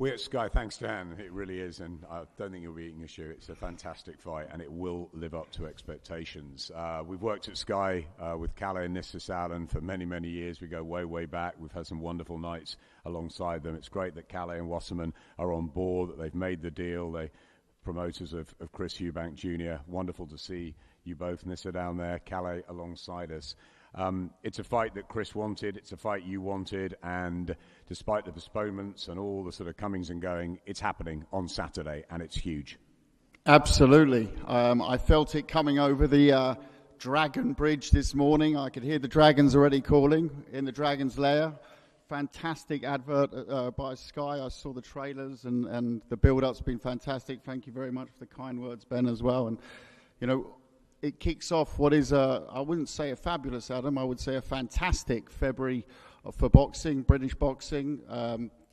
We at Sky, thanks Dan, it really is, and I don't think you'll be eating a shoe. It's a fantastic fight, and it will live up to expectations. We've worked at Sky with Kalle and Nissa Sauerland for many, many years. We go way, way back. We've had some wonderful nights alongside them. It's great that Kalle and Wasserman are on board, that they've made the deal. They promoters of Chris Eubank Jr. Wonderful to see you both, Nissa, down there, Kalle alongside us. It's a fight that Chris wanted, it's a fight you wanted, and despite the postponements and all the sort of comings and going, it's happening on Saturday, and it's huge. Absolutely. I felt it coming over the Dragon Bridge this morning. I could hear the dragons already calling in the Dragon's Lair. Fantastic advert by Sky. I saw the trailers, and the build-up's been fantastic. Thank you very much for the kind words, Ben, as well. And, you know, it kicks off what is I wouldn't say a fabulous, Adam, I would say a fantastic February for boxing, British boxing.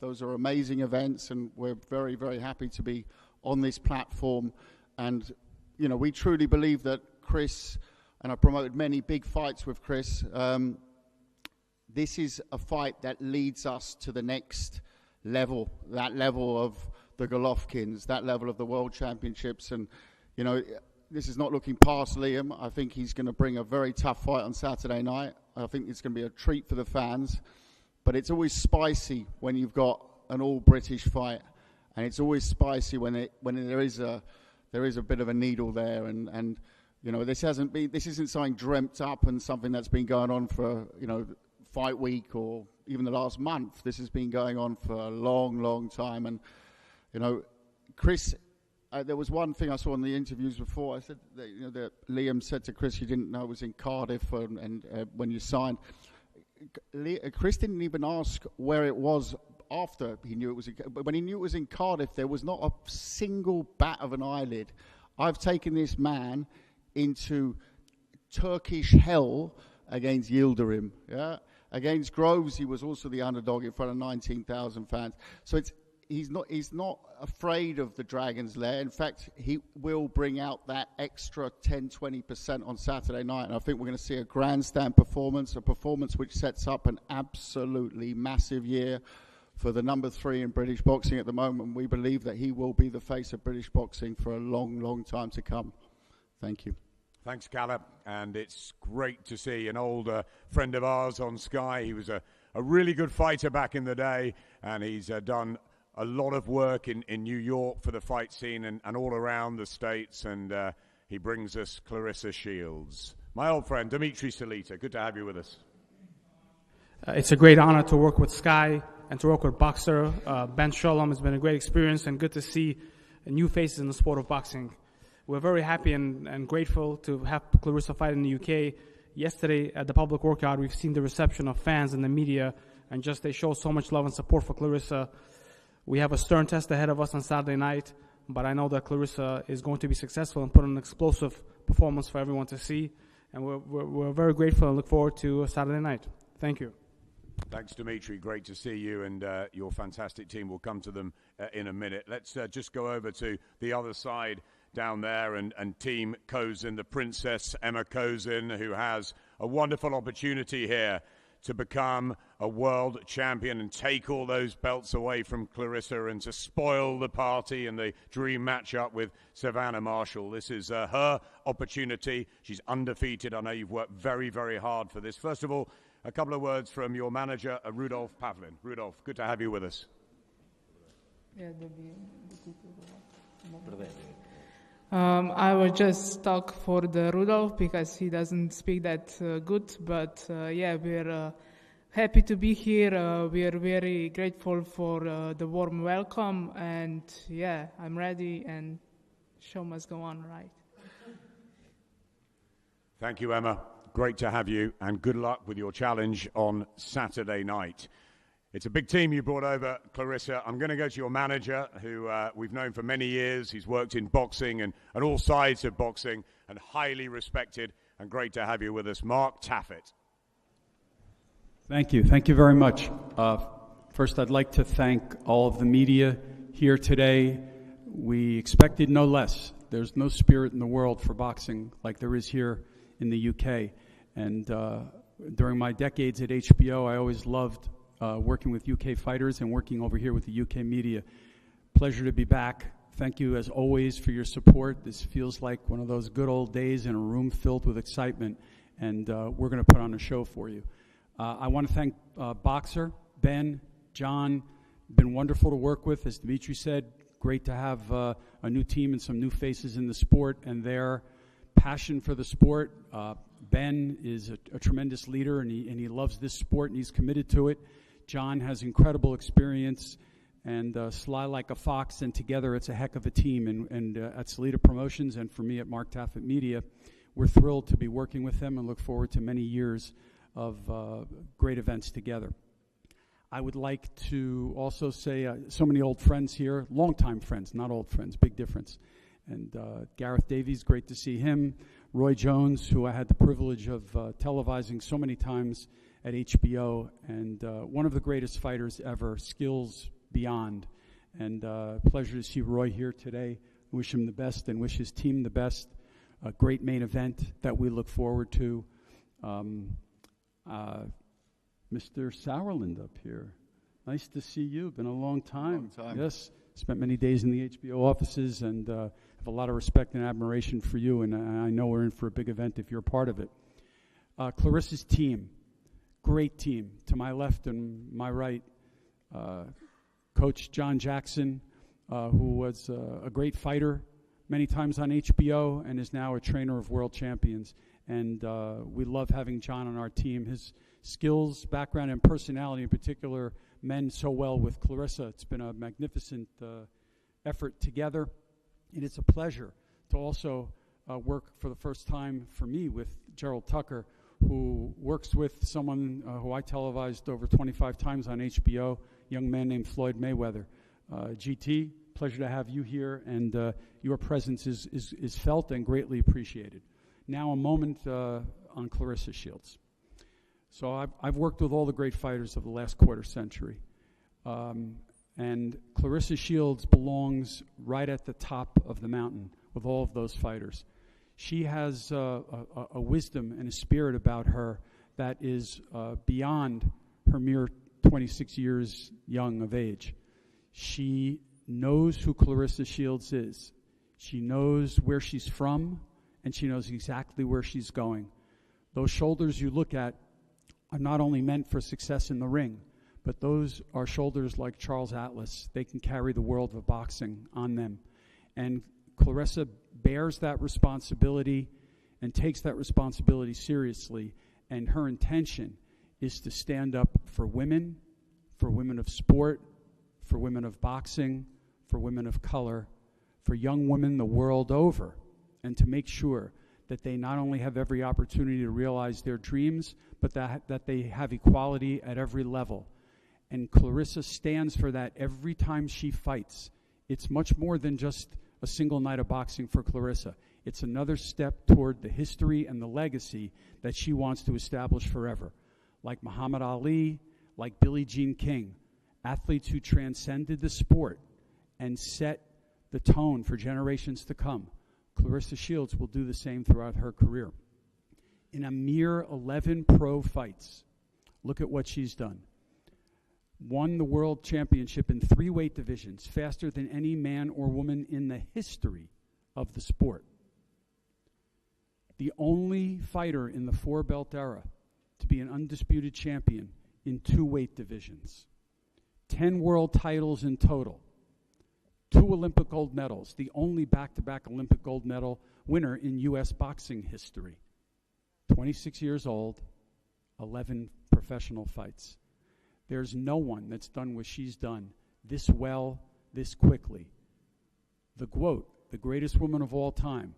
Those are amazing events, and we're very, very happy to be on this platform. And, you know, we truly believe that Chris, and I've promoted many big fights with Chris, this is a fight that leads us to the next level, that level of the Golovkins, that level of the World Championships. And, you know, this is not looking past Liam. I think he's going to bring a very tough fight on Saturday night. I think it's going to be a treat for the fans. But it's always spicy when you've got an all-British fight, and it's always spicy when there is a bit of a needle there. And you know, this isn't something dreamt up and something that's been going on for, you know, fight week or even the last month. This has been going on for a long, long time. And you know, Chris. There was one thing I saw in the interviews before. I said that, you know, that Liam said to Chris, you didn't know it was in Cardiff, and when you signed, Chris didn't even ask where it was after he knew it was. But when he knew it was in Cardiff, there was not a single bat of an eyelid. I've taken this man into Turkish hell against Yildirim. Yeah, against Groves, he was also the underdog in front of 19,000 fans. So he's not afraid of the Dragon's Lair. In fact, he will bring out that extra 10-20% on Saturday night. And I think we're going to see a grandstand performance, a performance which sets up an absolutely massive year for the number 3 in British boxing at the moment. We believe that he will be the face of British boxing for a long, long time to come. Thank you. Thanks, Kalle. And it's great to see an older friend of ours on Sky. He was a really good fighter back in the day, and he's done a lot of work in New York for the fight scene and all around the States, and he brings us Clarissa Shields. My old friend, Dimitri Salita, good to have you with us. It's a great honor to work with Sky and to work with Boxer. Ben Sholom has been a great experience, and good to see new faces in the sport of boxing. We're very happy and grateful to have Clarissa fight in the UK. Yesterday at the public workout, we've seen the reception of fans and the media, and just they show so much love and support for Clarissa. We have a stern test ahead of us on Saturday night, but I know that Clarissa is going to be successful and put an explosive performance for everyone to see. And we're very grateful and look forward to Saturday night. Thank you. Thanks, Dimitri. Great to see you and your fantastic team. We'll come to them in a minute. Let's just go over to the other side down there and Team Kozin, the Princess Emma Kozin, who has a wonderful opportunity here to become a world champion and take all those belts away from Clarissa and to spoil the party and the dream matchup with Savannah Marshall. This is her opportunity. She's undefeated. I know you've worked very, very hard for this. First of all, a couple of words from your manager, Rudolf Pavlin. Rudolf, good to have you with us. I will just talk for the Rudolf because he doesn't speak that good, but we're happy to be here. We are very grateful for the warm welcome, and I'm ready, and show must go on, right? Thank you, Emma. Great to have you, and good luck with your challenge on Saturday night. It's a big team you brought over, Clarissa. I'm going to go to your manager, who we've known for many years. He's worked in boxing and all sides of boxing, and highly respected, and great to have you with us, Mark Taffet. Thank you. Thank you very much. First, I'd like to thank all of the media here today, we expected no less. There's no spirit in the world for boxing like there is here in the UK. And during my decades at HBO, I always loved working with UK fighters and working over here with the UK media. Pleasure to be back. Thank you, as always, for your support. This feels like one of those good old days in a room filled with excitement, and we're going to put on a show for you. I want to thank Boxer, Ben, John. Been wonderful to work with. As Dimitri said, great to have a new team and some new faces in the sport and their passion for the sport. Ben is a tremendous leader, and he loves this sport, and he's committed to it. John has incredible experience and sly like a fox, and together it's a heck of a team. And at Salida Promotions and for me at Mark Taffet Media, we're thrilled to be working with them and look forward to many years of great events together. I would like to also say so many old friends here, longtime friends, not old friends, big difference. And Gareth Davies, great to see him. Roy Jones, who I had the privilege of televising so many times at HBO, and one of the greatest fighters ever, skills beyond. And pleasure to see Roy here today. Wish him the best and wish his team the best. A great main event that we look forward to. Mr. Sauerland up here. Nice to see you. Been a long time. Yes. Spent many days in the HBO offices and have a lot of respect and admiration for you, and I know we're in for a big event if you're part of it. Clarissa's team, great team. To my left and my right, Coach John Jackson, who was a great fighter many times on HBO and is now a trainer of world champions. And we love having John on our team. His skills, background, and personality in particular mend so well with Clarissa. It's been a magnificent effort together. And it's a pleasure to also work for the first time for me with Gerald Tucker, who works with someone who I televised over 25 times on HBO, a young man named Floyd Mayweather. GT, pleasure to have you here, and your presence is felt and greatly appreciated. Now a moment on Clarissa Shields. So I've worked with all the great fighters of the last quarter century. And Clarissa Shields belongs right at the top of the mountain with all of those fighters. She has a wisdom and a spirit about her that is beyond her mere 26 years young of age. She knows who Clarissa Shields is. She knows where she's from, and she knows exactly where she's going. Those shoulders you look at are not only meant for success in the ring, but those are shoulders like Charles Atlas. They can carry the world of boxing on them. And Clarissa bears that responsibility and takes that responsibility seriously, and her intention is to stand up for women of sport, for women of boxing, for women of color, for young women the world over, and to make sure that they not only have every opportunity to realize their dreams, but that they have equality at every level. And Clarissa stands for that every time she fights. It's much more than just a single night of boxing for Clarissa. It's another step toward the history and the legacy that she wants to establish forever. Like Muhammad Ali, like Billie Jean King, athletes who transcended the sport and set the tone for generations to come. Clarissa Shields will do the same throughout her career. In a mere 11 pro fights, look at what she's done. Won the world championship in 3 weight divisions, faster than any man or woman in the history of the sport. The only fighter in the 4-belt era to be an undisputed champion in 2 weight divisions. 10 world titles in total. 2 Olympic gold medals, the only back-to-back Olympic gold medal winner in U.S. boxing history. 26 years old, 11 professional fights. There's no one that's done what she's done this well, this quickly. The GWOAT, the greatest woman of all time,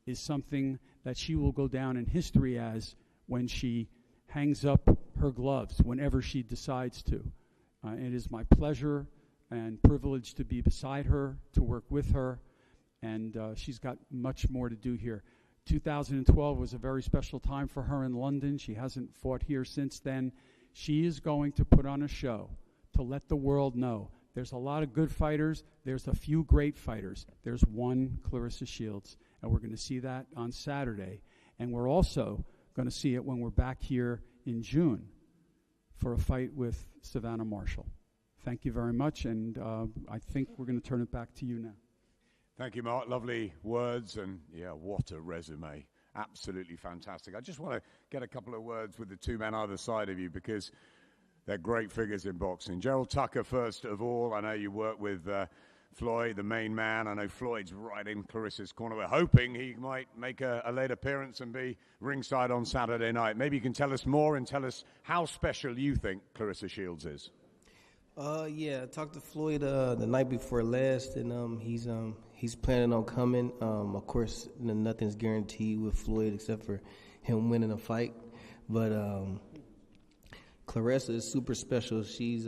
is something that she will go down in history as when she hangs up her gloves, whenever she decides to. It is my pleasure and privilege to be beside her, to work with her, and she's got much more to do here. 2012 was a very special time for her in London. She hasn't fought here since then. She is going to put on a show to let the world know There's a lot of good fighters. There's a few great fighters. There's one Claressa Shields, and we're going to see that on Saturday. And we're also going to see it when we're back here in June for a fight with Savannah Marshall. Thank you very much, and I think we're going to turn it back to you now. Thank you, Mark. Lovely words, and yeah, what a resume. Absolutely fantastic. I just want to get a couple of words with the two men either side of you because they're great figures in boxing. Gerald Tucker, first of all. I know you work with Floyd, the main man. I know Floyd's right in Claressa's corner. We're hoping he might make a late appearance and be ringside on Saturday night. Maybe you can tell us more and tell us how special you think Claressa Shields is. Yeah, I talked to Floyd the night before last, and he's planning on coming. Of course, nothing's guaranteed with Floyd except for him winning a fight. But Claressa is super special. She's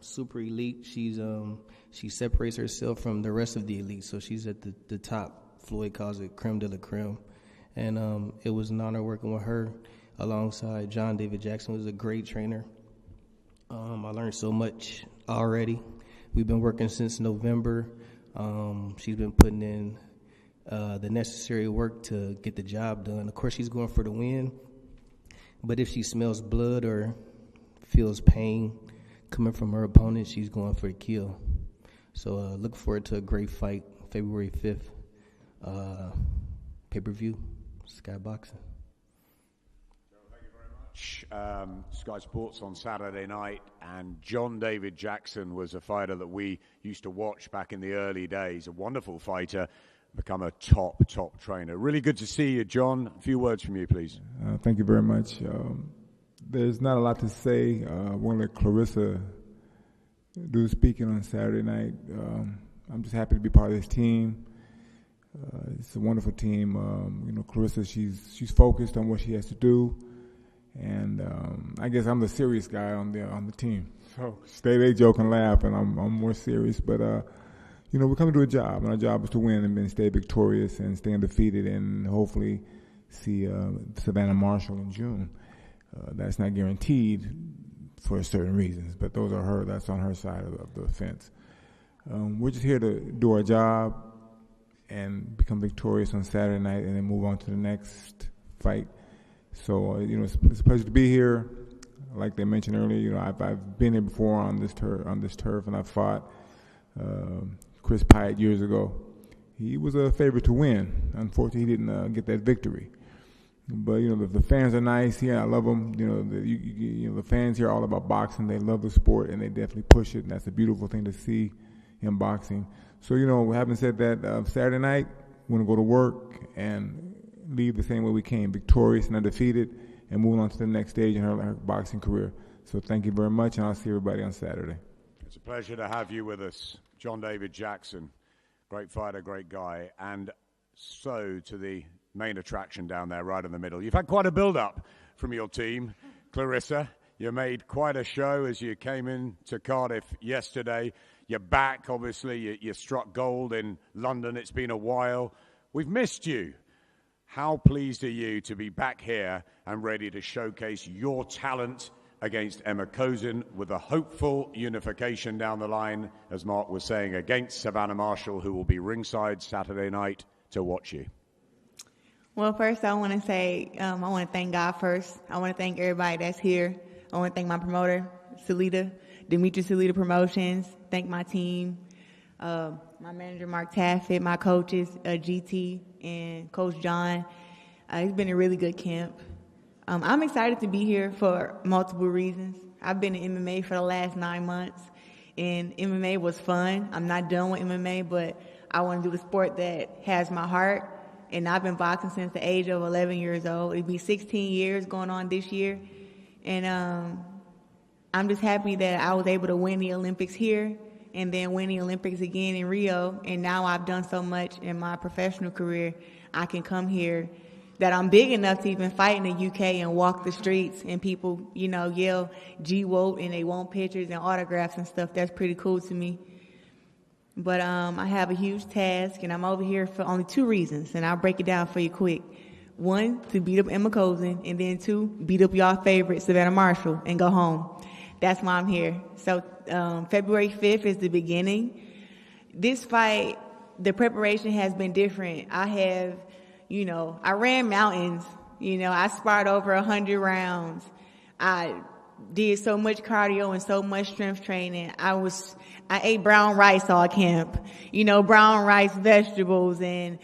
super elite. She separates herself from the rest of the elite, so she's at the top. Floyd calls it creme de la creme. And it was an honor working with her alongside John David Jackson, who was a great trainer. I learned so much already. We've been working since November. She's been putting in the necessary work to get the job done. Of course, she's going for the win, but if she smells blood or feels pain coming from her opponent, she's going for the kill. So look forward to a great fight, February 5th, pay-per-view, Sky Boxing. Sky Sports on Saturday night, and John David Jackson was a fighter that we used to watch back in the early days. A wonderful fighter, become a top trainer. Really good to see you, John. A few words from you, please. Thank you very much. There's not a lot to say. We're going to let Claressa do speaking on Saturday night. I'm just happy to be part of this team. It's a wonderful team. Claressa, she's focused on what she has to do. And I guess I'm the serious guy on the team. So they joke and laugh, and I'm more serious. But we're coming to a job, and our job is to win and then stay victorious and stay undefeated, and hopefully see Savannah Marshall in June. That's not guaranteed for certain reasons, but that's on her side of the fence. We're just here to do our job and become victorious on Saturday night, and then move on to the next fight. So, it's a pleasure to be here. Like they mentioned earlier, I've been here before on this turf, and I fought Chris Pyatt years ago. He was a favorite to win. Unfortunately, he didn't get that victory. But, the fans are nice. Yeah, I love them. The fans here are all about boxing. They love the sport, and they definitely push it, and that's a beautiful thing to see in boxing. So, having said that, Saturday night, we're going to go to work and leave the same way we came, victorious and undefeated, and moving on to the next stage in her boxing career. So thank you very much, and I'll see everybody on Saturday. It's a pleasure to have you with us, John David Jackson. Great fighter, great guy. And so to the main attraction down there, right in the middle. You've had quite a build-up from your team, Claressa. You made quite a show as you came in to Cardiff yesterday. You're back, obviously. You struck gold in London. It's been a while. We've missed you. How pleased are you to be back here and ready to showcase your talent against Emma Kozin with a hopeful unification down the line, as Mark was saying, against Savannah Marshall, who will be ringside Saturday night to watch you? Well, first I want to say I want to thank God first. I want to thank everybody that's here. I want to thank my promoter, Dimitri Salita Promotions. Thank my team. My manager, Mark Taffet, my coaches, GT and Coach John. It's been a really good camp. I'm excited to be here for multiple reasons. I've been in MMA for the last 9 months, and MMA was fun. I'm not done with MMA, but I want to do the sport that has my heart, and I've been boxing since the age of 11 years old. It'll be 16 years going on this year, and I'm just happy that I was able to win the Olympics here and then win the Olympics again in Rio. And now I've done so much in my professional career, I can come here that I'm big enough to even fight in the UK and walk the streets and people, yell G-Woat and they want pictures and autographs and stuff. That's pretty cool to me. But I have a huge task, and I'm over here for only 2 reasons, and I'll break it down for you quick. 1, to beat up Emma Kozin, and then 2, beat up y'all favorite Savannah Marshall and go home. that's why I'm here. So February 5th is the beginning. This fight, the preparation has been different. I have, I ran mountains. I sparred over 100 rounds. I did so much cardio and so much strength training. I ate brown rice all camp. Brown rice, vegetables, and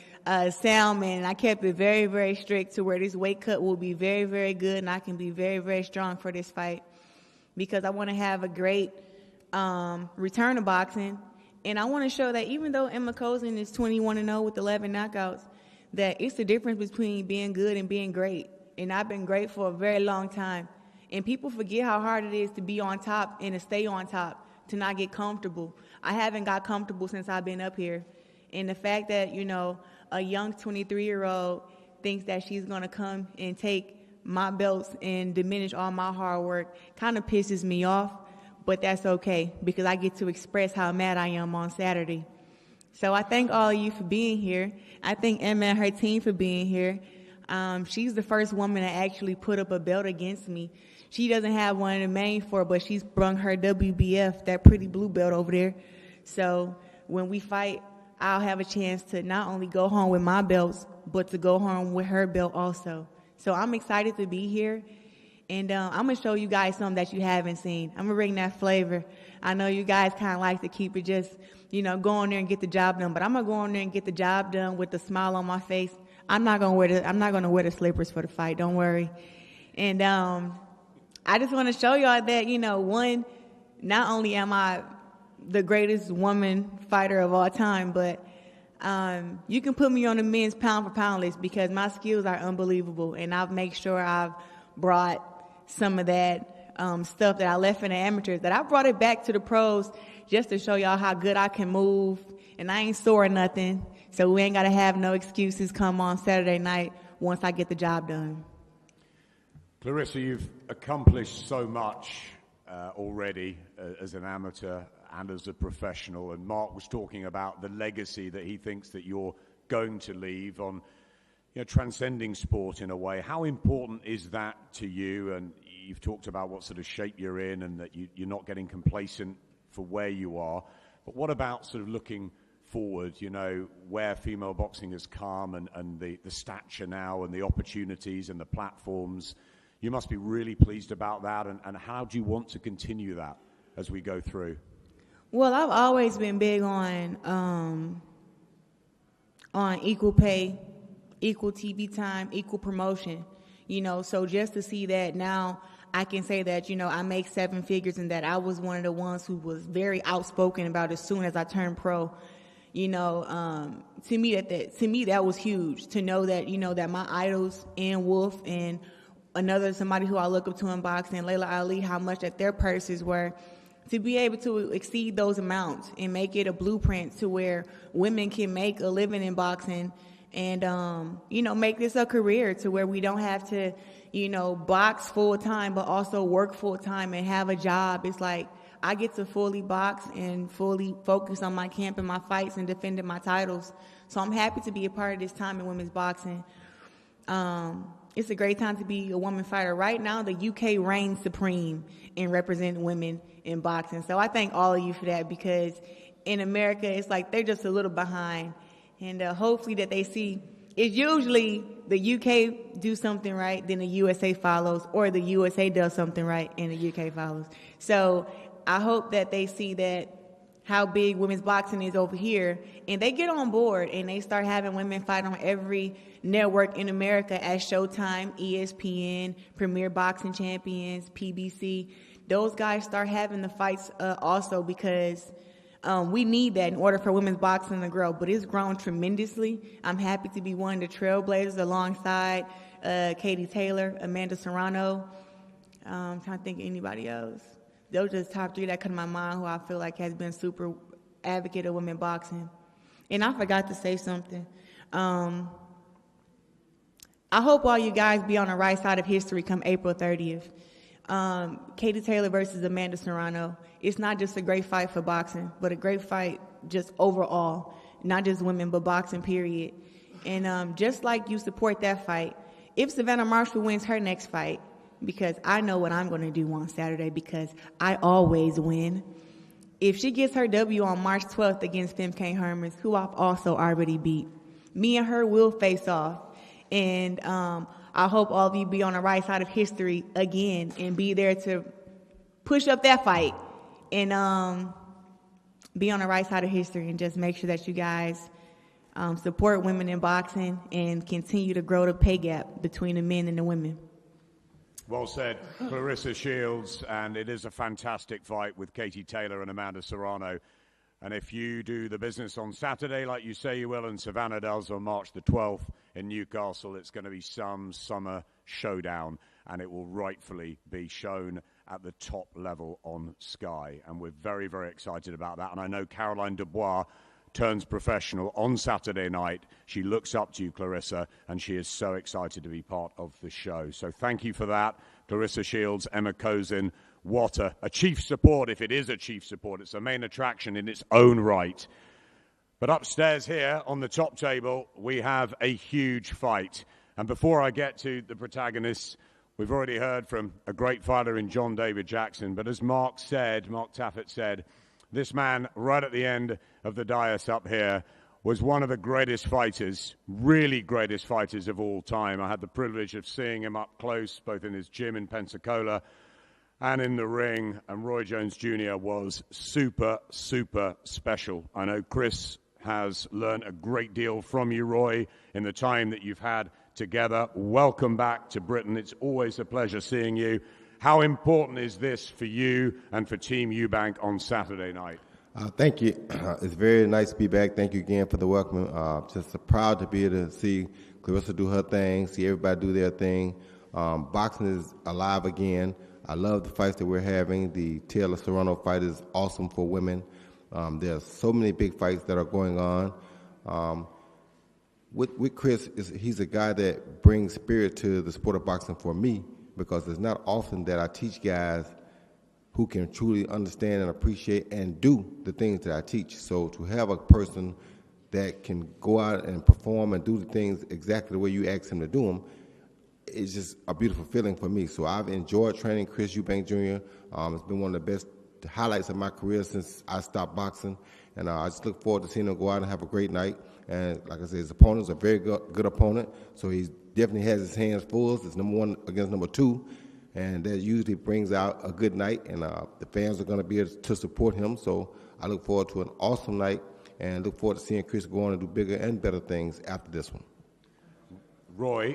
salmon. I kept it very, very strict to where this weight cut will be very, very good, and I can be very, very strong for this fight because I want to have a great return to boxing. And I want to show that even though Emma Kozin is 21-0 with 11 knockouts, that it's the difference between being good and being great. And I've been great for a very long time. And people forget how hard it is to be on top and to stay on top, to not get comfortable. I haven't got comfortable since I've been up here. And the fact that, a young 23-year-old thinks that she's going to come and take my belts and diminish all my hard work kind of pisses me off. But that's okay because I get to express how mad I am on Saturday. So I thank all of you for being here. I thank Emma and her team for being here. She's the first woman to actually put up a belt against me. She doesn't have one in the main for, but she's brung her WBF, that pretty blue belt over there. So when we fight, I'll have a chance to not only go home with my belts, but to go home with her belt also. So I'm excited to be here. And I'm going to show you guys something that you haven't seen. I'm going to bring that flavor. I know you guys kind of like to keep it just, go on there and get the job done. But I'm going to go on there and get the job done with a smile on my face. I'm not going to wear the slippers for the fight. Don't worry. And I just want to show y'all that, one, not only am I the greatest woman fighter of all time, but you can put me on the men's pound for pound list because my skills are unbelievable. And I'll make sure I've brought some of that stuff that I left in the amateurs, that I brought it back to the pros just to show y'all how good I can move. And I ain't sore or nothing, so we ain't got to have no excuses come on Saturday night once I get the job done. Clarissa, you've accomplished so much already as an amateur and as a professional, and Mark was talking about the legacy that he thinks that you're going to leave on transcending sport in a way. How important is that to you? And you've talked about what sort of shape you're in and that you're not getting complacent for where you are. But what about sort of looking forward, where female boxing has come and the stature now and the opportunities and the platforms? You must be really pleased about that. And how do you want to continue that as we go through? Well, I've always been big on equal pay, equal TV time, equal promotion, so just to see that now I can say that, I make 7 figures and that I was one of the ones who was very outspoken about as soon as I turned pro, to me that was huge to know that, that my idols, Ann Wolfe and somebody who I look up to in boxing, Layla Ali, how much that their purses were, to be able to exceed those amounts and make it a blueprint to where women can make a living in boxing and, make this a career to where we don't have to, box full time, but also work full time and have a job. It's like I get to fully box and fully focus on my camp and my fights and defending my titles. So I'm happy to be a part of this time in women's boxing. It's a great time to be a woman fighter. Right now, the UK reigns supreme in representing women in boxing. So I thank all of you for that because in America, it's like they're just a little behind. And hopefully that they see, it's usually the UK do something right, then the USA follows, or the USA does something right and the UK follows. So I hope that they see that how big women's boxing is over here, and they get on board and they start having women fight on every network in America as Showtime, ESPN, Premier Boxing Champions, PBC. Those guys start having the fights also because we need that in order for women's boxing to grow, but it's grown tremendously. I'm happy to be one of the trailblazers alongside Katie Taylor, Amanda Serrano. I'm trying to think of anybody else. Those are the top 3 that come to my mind who I feel like has been super advocate of women boxing. And I forgot to say something. I hope all you guys be on the right side of history come April 30th. Katie Taylor versus Amanda Serrano. It's not just a great fight for boxing, but a great fight just overall. Not just women, but boxing, period. And just like you support that fight, if Savannah Marshall wins her next fight, because I know what I'm going to do on Saturday because I always win. If she gets her W on March 12th against Femke Hermans, who I've also already beat, me and her will face off. And I hope all of you be on the right side of history again and be there to push up that fight and be on the right side of history and just make sure that you guys support women in boxing and continue to grow the pay gap between the men and the women. Well said, Clarissa Shields, and it is a fantastic fight with Katie Taylor and Amanda Serrano. And if you do the business on Saturday, like you say you will, and Savannah does on March the 12th in Newcastle, it's going to be some summer showdown, and it will rightfully be shown at the top level on Sky. And we're very, very excited about that. And I know Caroline Dubois turns professional on Saturday night. She looks up to you, Clarissa, and she is so excited to be part of the show. So thank you for that, Clarissa Shields, Emma Kozin. What a chief support, if it is a chief support. It's a main attraction in its own right. But upstairs here on the top table, we have a huge fight. And before I get to the protagonists, we've already heard from a great fighter in John David Jackson. But as Mark Taffet said, this man right at the end of the dais up here was one of the greatest fighters, really greatest fighters of all time. I had the privilege of seeing him up close, both in his gym in Pensacola and in the ring. And Roy Jones Jr. was super, super special. I know Chris has learned a great deal from you, Roy, in the time that you've had together. Welcome back to Britain. It's always a pleasure seeing you. How important is this for you and for Team Eubank on Saturday night? Thank you. It's very nice to be back. Thank you again for the welcome. Just proud to be able to see Clarissa do her thing, see everybody do their thing. Boxing is alive again. I love the fights that we're having. The Taylor Serrano fight is awesome for women. There are so many big fights that are going on. With Chris, he's a guy that brings spirit to the sport of boxing for me, because it's not often that I teach guys who can truly understand and appreciate and do the things that I teach. So to have a person that can go out and perform and do the things exactly the way you ask him to do them, it's just a beautiful feeling for me. So I've enjoyed training Chris Eubank Jr. It's been one of the best highlights of my career since I stopped boxing. And I just look forward to seeing him go out and have a great night. And like I said, his opponent's a very good opponent. So he definitely has his hands full. It's number one against number two. And that usually brings out a good night. And the fans are going to be able to support him. So I look forward to an awesome night and look forward to seeing Chris go on and do bigger and better things after this one. Roy,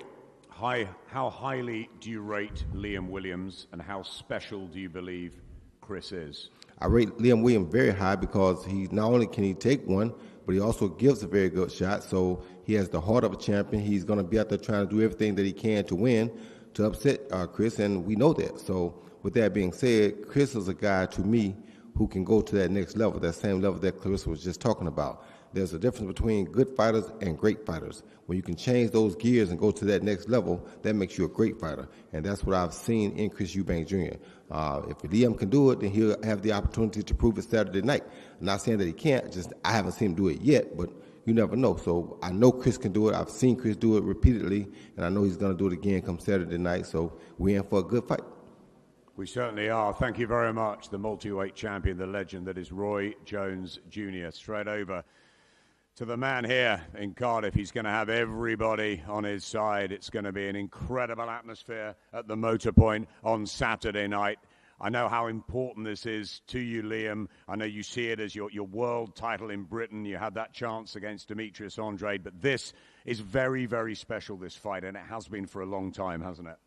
how highly do you rate Liam Williams, and how special do you believe Chris is? I rate Liam Williams very high because he not only can he take one, but he also gives a very good shot. So he has the heart of a champion. He's going to be out there trying to do everything that he can to win, to upset Chris, and we know that. So with that being said, Chris is a guy to me who can go to that next level, that same level that Clarissa was just talking about. There's a difference between good fighters and great fighters. When you can change those gears and go to that next level, that makes you a great fighter. And that's what I've seen in Chris Eubank Jr. If Liam can do it, then he'll have the opportunity to prove it Saturday night. I'm not saying that he can't, just I haven't seen him do it yet, but you never know. So I know Chris can do it. I've seen Chris do it repeatedly, and I know he's going to do it again come Saturday night. So we're in for a good fight. We certainly are. Thank you very much, the multi-weight champion, the legend that is Roy Jones Jr. Straight over to the man here in Cardiff. He's going to have everybody on his side. It's going to be an incredible atmosphere at the Motor Point on Saturday night. I know how important this is to you, Liam. I know you see it as your world title in Britain. You had that chance against Demetrius Andrade, but this is very, very special, this fight, and it has been for a long time, hasn't it?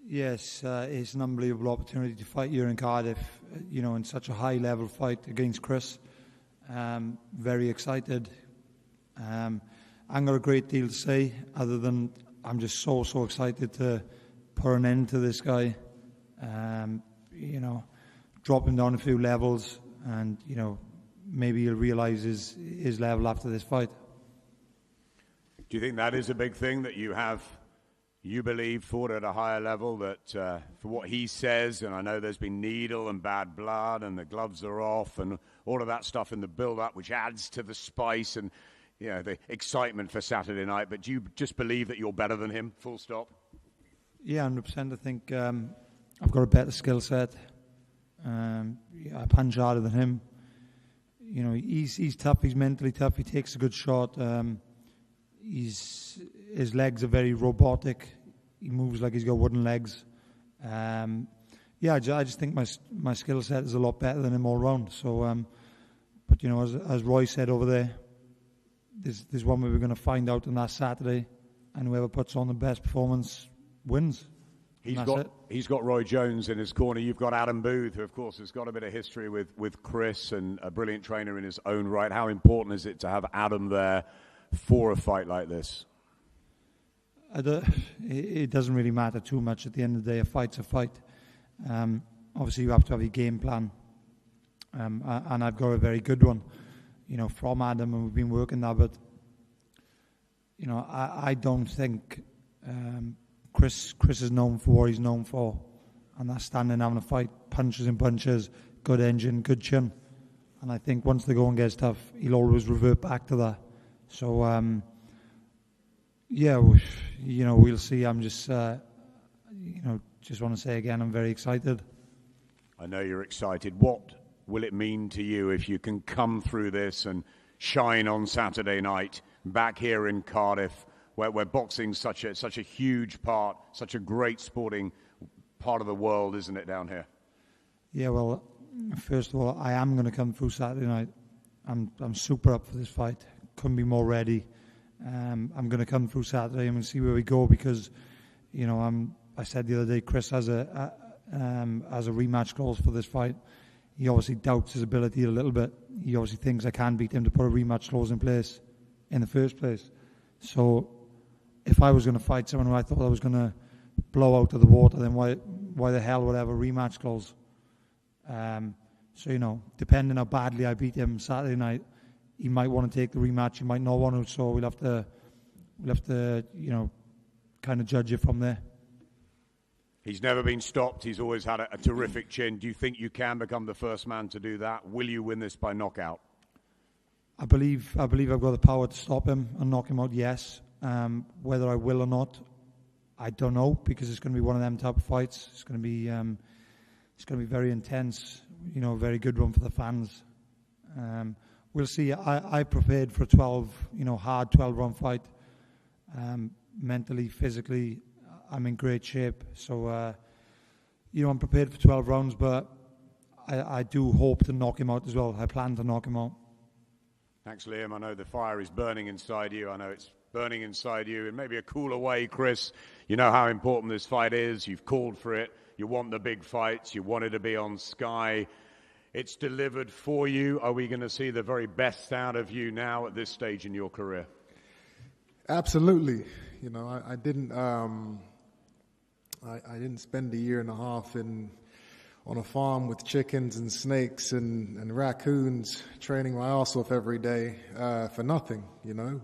Yes, it's an unbelievable opportunity to fight here in Cardiff, you know, in such a high-level fight against Chris. Very excited. I haven't got a great deal to say other than I'm just so excited to put an end to this guy. You know, drop him down a few levels, and you know, maybe he'll realise his level after this fight. Do you think that is a big thing, that you believe fought at a higher level, that for what he says, and I know there's been needle and bad blood and the gloves are off and all of that stuff in the build-up, which adds to the spice and, you know, the excitement for Saturday night, but do you just believe that you're better than him, full stop? Yeah, 100%. I think I've got a better skill set. I punch harder than him. You know, he's tough. He's mentally tough. He takes a good shot. His legs are very robotic. He moves like he's got wooden legs. I just think my skill set is a lot better than him all round. So, but you know, as Roy said over there, there's one way we're going to find out on that Saturday, and whoever puts on the best performance wins. He's got Roy Jones in his corner. You've got Adam Booth, who of course has got a bit of history with Chris and a brilliant trainer in his own right. How important is it to have Adam there for a fight like this? It doesn't really matter too much. At the end of the day, a fight's a fight. Obviously, you have to have your game plan, and I've got a very good one, you know, from Adam, and we've been working that. But you know, I don't think Chris is known for what he's known for, and that's standing, having a fight, punches and punches, good engine, good chin. And I think once the going gets tough, he'll always revert back to that. So, you know, we'll see. I'm just, just want to say again, I'm very excited. I know you're excited. What will it mean to you if you can come through this and shine on Saturday night back here in Cardiff, where boxing's such a huge part, such a great sporting part of the world, isn't it, down here? Yeah, well, first of all, I am going to come through Saturday night. I'm super up for this fight. Couldn't be more ready. I'm going to come through Saturday and see where we go, because, you know, I said the other day, Chris has a rematch clause for this fight. He obviously doubts his ability a little bit. He obviously thinks I can beat him to put a rematch clause in place in the first place. So if I was going to fight someone who I thought I was going to blow out of the water, then why the hell would I have a rematch clause? So, you know, depending how badly I beat him Saturday night, he might want to take the rematch, he might not want to, so we'll have to, you know, kind of judge it from there. He's never been stopped. He's always had a terrific chin. Do you think you can become the first man to do that? Will you win this by knockout? I believe I've got the power to stop him and knock him out, yes. Whether I will or not, I don't know, because it's going to be one of them type of fights. It's going to be very intense, you know, a very good one for the fans. We'll see. I prepared for a hard 12-round fight. Mentally, physically, I'm in great shape. So, you know, I'm prepared for 12 rounds, but I do hope to knock him out as well. I plan to knock him out. Thanks, Liam. I know the fire is burning inside you. I know it's burning inside you in maybe a cooler way, Chris. You know how important this fight is. You've called for it. You want the big fights. You wanted to be on Sky. It's delivered for you. Are we going to see the very best out of you now at this stage in your career? Absolutely. You know, I didn't spend a year and a half on a farm with chickens and snakes and raccoons, training my ass off every day for nothing. You know,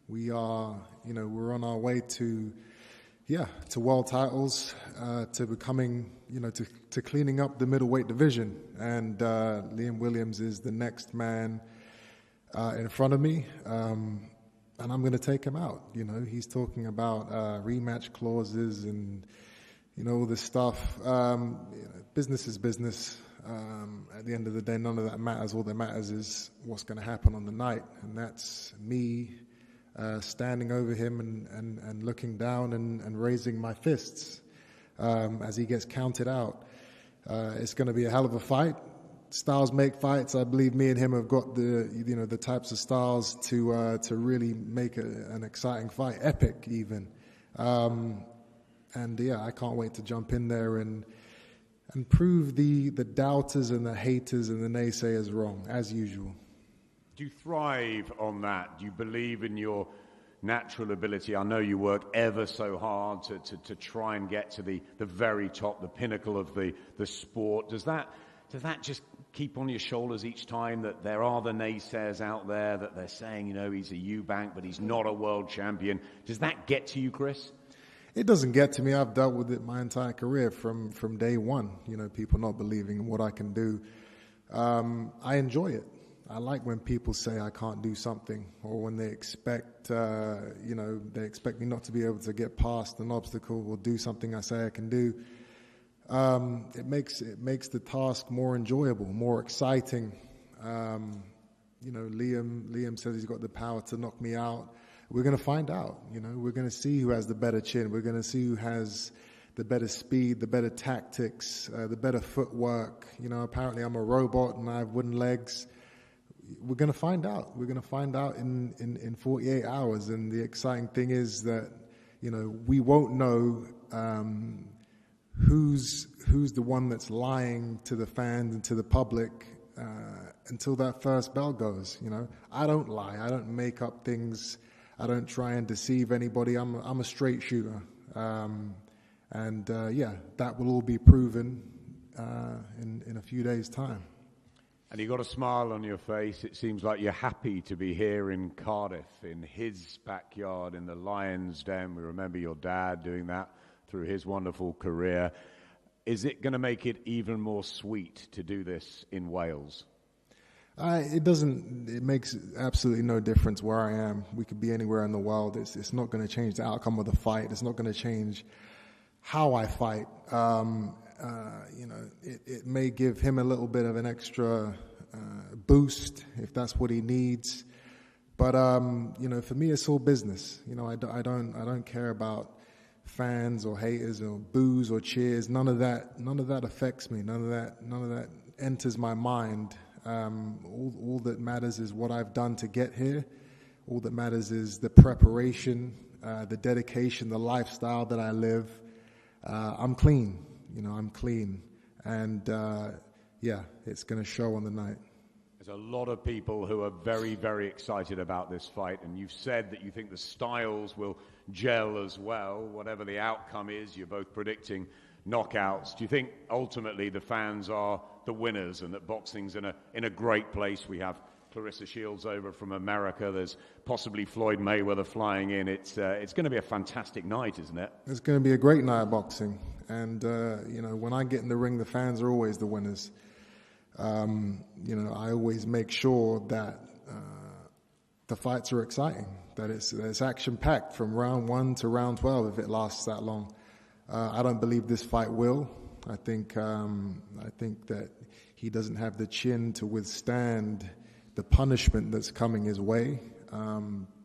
we're on our way to world titles, to becoming, you know, to cleaning up the middleweight division. And Liam Williams is the next man in front of me, and I'm going to take him out. You know, he's talking about rematch clauses and, you know, all this stuff. Business is business. At the end of the day, none of that matters. All that matters is what's going to happen on the night, and that's me standing over him and looking down and raising my fists as he gets counted out. It's going to be a hell of a fight. Styles make fights. I believe me and him have got the types of styles to really make an exciting fight, epic even. I can't wait to jump in there and prove the doubters and the haters and the naysayers wrong, as usual. Do you thrive on that? Do you believe in your natural ability? I know you work ever so hard to try and get to the very top, the pinnacle of the sport. Does that just keep on your shoulders each time that there are the naysayers out there that they're saying, you know, he's a Eubank, but he's not a world champion? Does that get to you, Chris? It doesn't get to me. I've dealt with it my entire career from day one. You know, people not believing in what I can do. I enjoy it. I like when people say I can't do something, or when they expect, they expect me not to be able to get past an obstacle or do something I say I can do. It makes the task more enjoyable, more exciting. Liam says he's got the power to knock me out. We're going to find out. We're going to see who has the better chin. We're going to see who has the better speed, the better tactics, the better footwork. Apparently I'm a robot and I have wooden legs. We're going to find out. We're going to find out in 48 hours. And the exciting thing is that, we won't know who's the one that's lying to the fans and to the public until that first bell goes. I don't lie. I don't make up things. I don't try and deceive anybody. I'm a straight shooter. That will all be proven in a few days' time. And you've got a smile on your face. It seems like you're happy to be here in Cardiff, in his backyard, in the Lion's Den. We remember your dad doing that through his wonderful career. Is it going to make it even more sweet to do this in Wales? It doesn't. It makes absolutely no difference where I am. We could be anywhere in the world. It's not going to change the outcome of the fight. It's not going to change how I fight. It may give him a little bit of an extra boost if that's what he needs. But for me, it's all business. I don't care about fans or haters or boos or cheers. None of that affects me. None of that enters my mind. All that matters is what I've done to get here. All that matters is the preparation, the dedication, the lifestyle that I live. I'm clean. I'm clean. And it's going to show on the night. There's a lot of people who are very, very excited about this fight, and you've said that you think the styles will gel as well. Whatever the outcome is, you're both predicting knockouts. Do you think ultimately the fans are the winners and that boxing's in a great place? We have Clarissa Shields over from America. There's possibly Floyd Mayweather flying in. It's going to be a fantastic night, isn't it? It's going to be a great night of boxing. And, when I get in the ring, the fans are always the winners. I always make sure that the fights are exciting, that it's action-packed from round 1 to round 12 if it lasts that long. I don't believe this fight will. I think that he doesn't have the chin to withstand the punishment that's coming his way.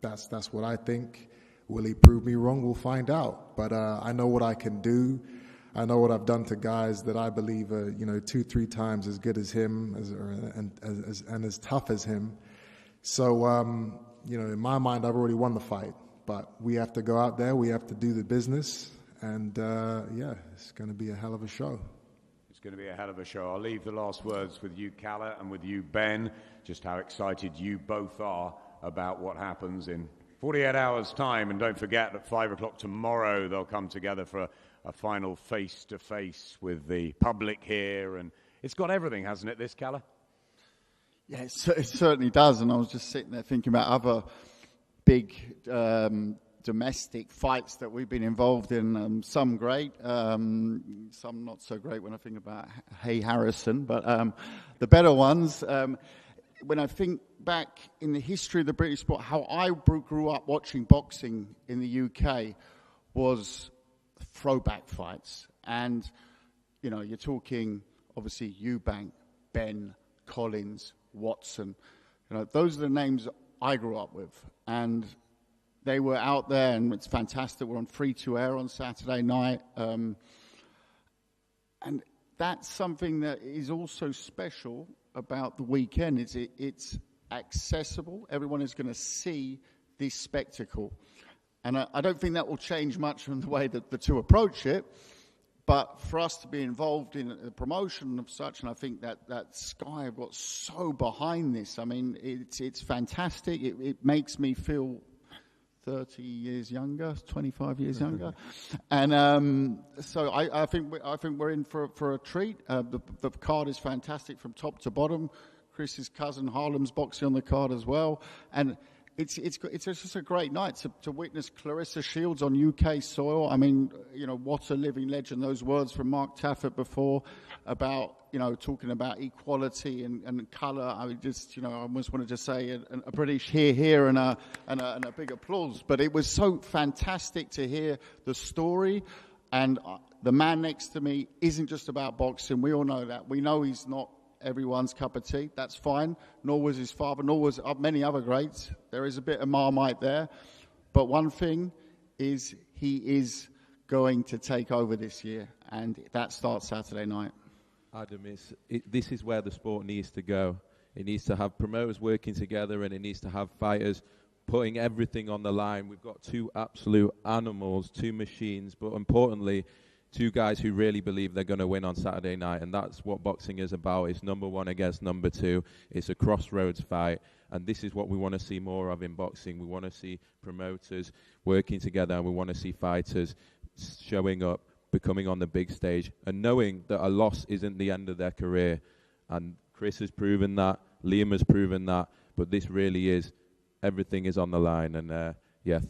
That's what I think. Will he prove me wrong? We'll find out. But I know what I can do. I know what I've done to guys that I believe are 2-3 times as good as him and as tough as him. So in my mind, I've already won the fight. But we have to go out there. We have to do the business. And, it's going to be a hell of a show. It's going to be a hell of a show. I'll leave the last words with you, Calla, and with you, Ben, just how excited you both are about what happens in 48 hours' time. And don't forget, at 5 o'clock tomorrow, they'll come together for a final face-to-face with the public here. And it's got everything, hasn't it, this, Calla? Yeah, it certainly does. And I was just sitting there thinking about other big domestic fights that we've been involved in, some great, some not so great when I think about Hay Harrison, but the better ones. When I think back in the history of the British sport, how I grew up watching boxing in the UK was throwback fights. And, you're talking, obviously, Eubank, Ben, Collins, Watson. Those are the names I grew up with. And they were out there, and it's fantastic. We're on free-to-air on Saturday night. And that's something that is also special about the weekend. It's accessible. Everyone is going to see this spectacle. And I don't think that will change much from the way that the two approach it. But for us to be involved in the promotion of such, and I think that Sky have got so behind this. I mean, it's fantastic. It makes me feel 30 years younger, 25 years younger, and so I think we're in for a treat. The card is fantastic from top to bottom. Chris's cousin Harlem's boxing on the card as well, and it's just a great night to witness Clarissa Shields on UK soil. I mean, what a living legend. Those words from Mark Taffet before about, talking about equality and colour. I just, I almost wanted to say a British here and a big applause. But it was so fantastic to hear the story. And the man next to me isn't just about boxing. We all know that. We know he's not everyone's cup of tea. That's fine. Nor was his father, nor was many other greats. There is a bit of Marmite there. But one thing is he is going to take over this year. And that starts Saturday night. Adam, this is where the sport needs to go. It needs to have promoters working together, and it needs to have fighters putting everything on the line. We've got two absolute animals, two machines, but importantly, two guys who really believe they're going to win on Saturday night, and that's what boxing is about. It's number one against number two. It's a crossroads fight, and this is what we want to see more of in boxing. We want to see promoters working together, and we want to see fighters showing up, becoming on the big stage, and knowing that a loss isn't the end of their career. And Chris has proven that, Liam has proven that, but this really is, everything is on the line. And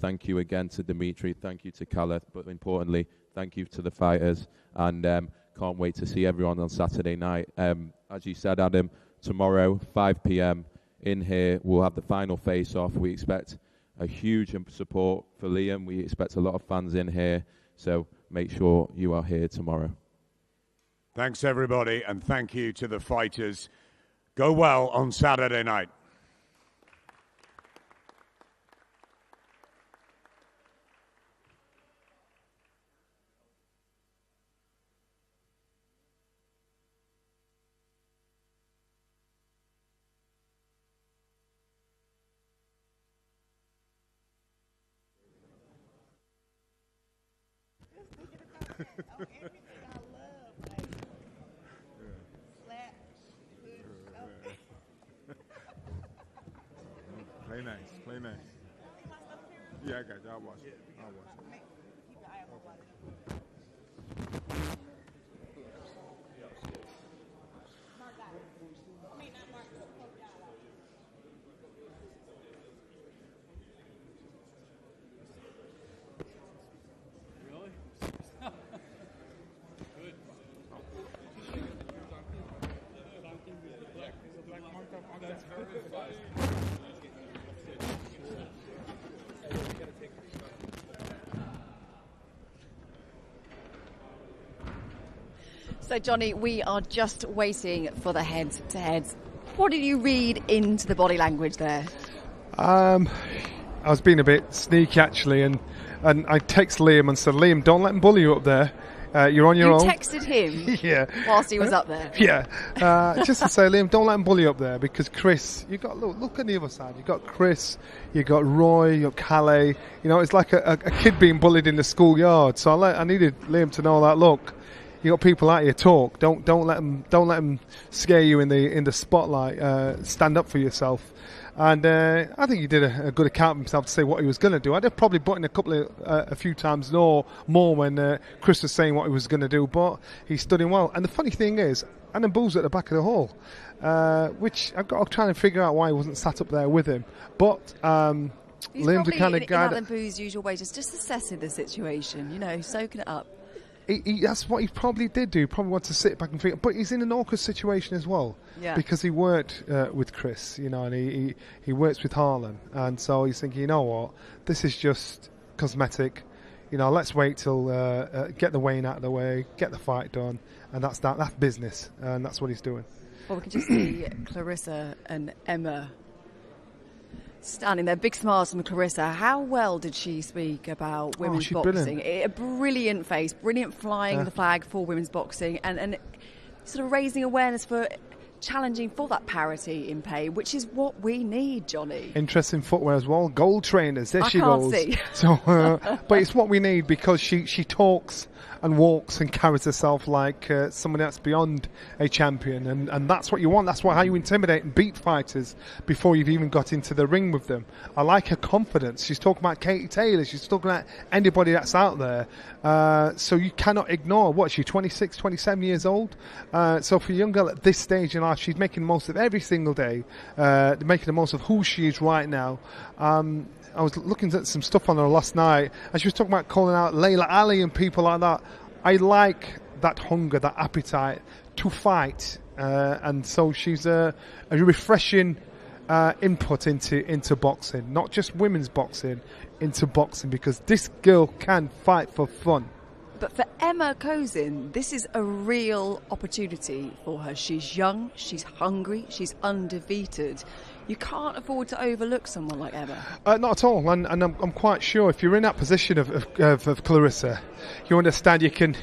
thank you again to Dimitri, thank you to Khaled, but importantly, thank you to the fighters, and can't wait to see everyone on Saturday night. As you said, Adam, tomorrow, 5 p.m, in here, we'll have the final face-off. We expect a huge support for Liam. We expect a lot of fans in here, so make sure you are here tomorrow. Thanks, everybody, and thank you to the fighters. Go well on Saturday night. Play nice. Yeah, I got you. I'll watch it. So, Johnny, we are just waiting for the head-to-heads. What did you read into the body language there? I was being a bit sneaky, actually, and I texted Liam and said, Liam, don't let him bully you up there. You're on your own. You texted him yeah. whilst he was up there? Yeah. Just to say, Liam, don't let him bully you up there, because Chris, you got look at the other side. You've got Chris, you've got Roy, you've got Calais. It's like a kid being bullied in the schoolyard. So I needed Liam to know that, look, you got people out here talk. Don't let them scare you in the spotlight. Stand up for yourself. And I think he did a good account of himself to say what he was going to do. I'd have probably buttoned a few times more when Chris was saying what he was going to do, but he stood in well. And the funny thing is, Adam Boo's at the back of the hall, which I've got to try and figure out why he wasn't sat up there with him. But he's Liam's the kind of guy in Adam Boo's usual way, just assessing the situation, soaking it up. That's what he probably did do. Probably wanted to sit back and figure. But he's in an awkward situation as well, because he worked with Chris, and he works with Harlan, and so he's thinking, you know what, this is just cosmetic. Let's wait till get the weighing out of the way, get the fight done, and that's business, and that's what he's doing. Well, we can just see Clarissa and Emma standing there, big smiles from Clarissa. How well did she speak about women's boxing? A brilliant face, brilliant flying the flag for women's boxing, and sort of raising awareness for challenging for that parity in pay, which is what we need, Johnny. Interesting footwear as well. Gold trainers. There she can't goes. See. So, but it's what we need, because she talks and walks and carries herself like someone that's beyond a champion, and that's what you want. That's how you intimidate and beat fighters before you've even got into the ring with them. I like her confidence. She's talking about Katie Taylor. She's talking about anybody that's out there. So you cannot ignore, she's 26, 27 years old. So for a young girl at this stage in life. She's making the most of every single day, making the most of who she is right now. I was looking at some stuff on her last night, and she was talking about calling out Layla Ali and people like that. I like that hunger, that appetite to fight, and so she's a refreshing input into boxing, not just women's boxing, into boxing, because this girl can fight for fun. But for Emma Kozin, this is a real opportunity for her. She's young, she's hungry, she's undefeated. You can't afford to overlook someone like Emma. Not at all, and I'm quite sure if you're in that position of Clarissa, you understand you can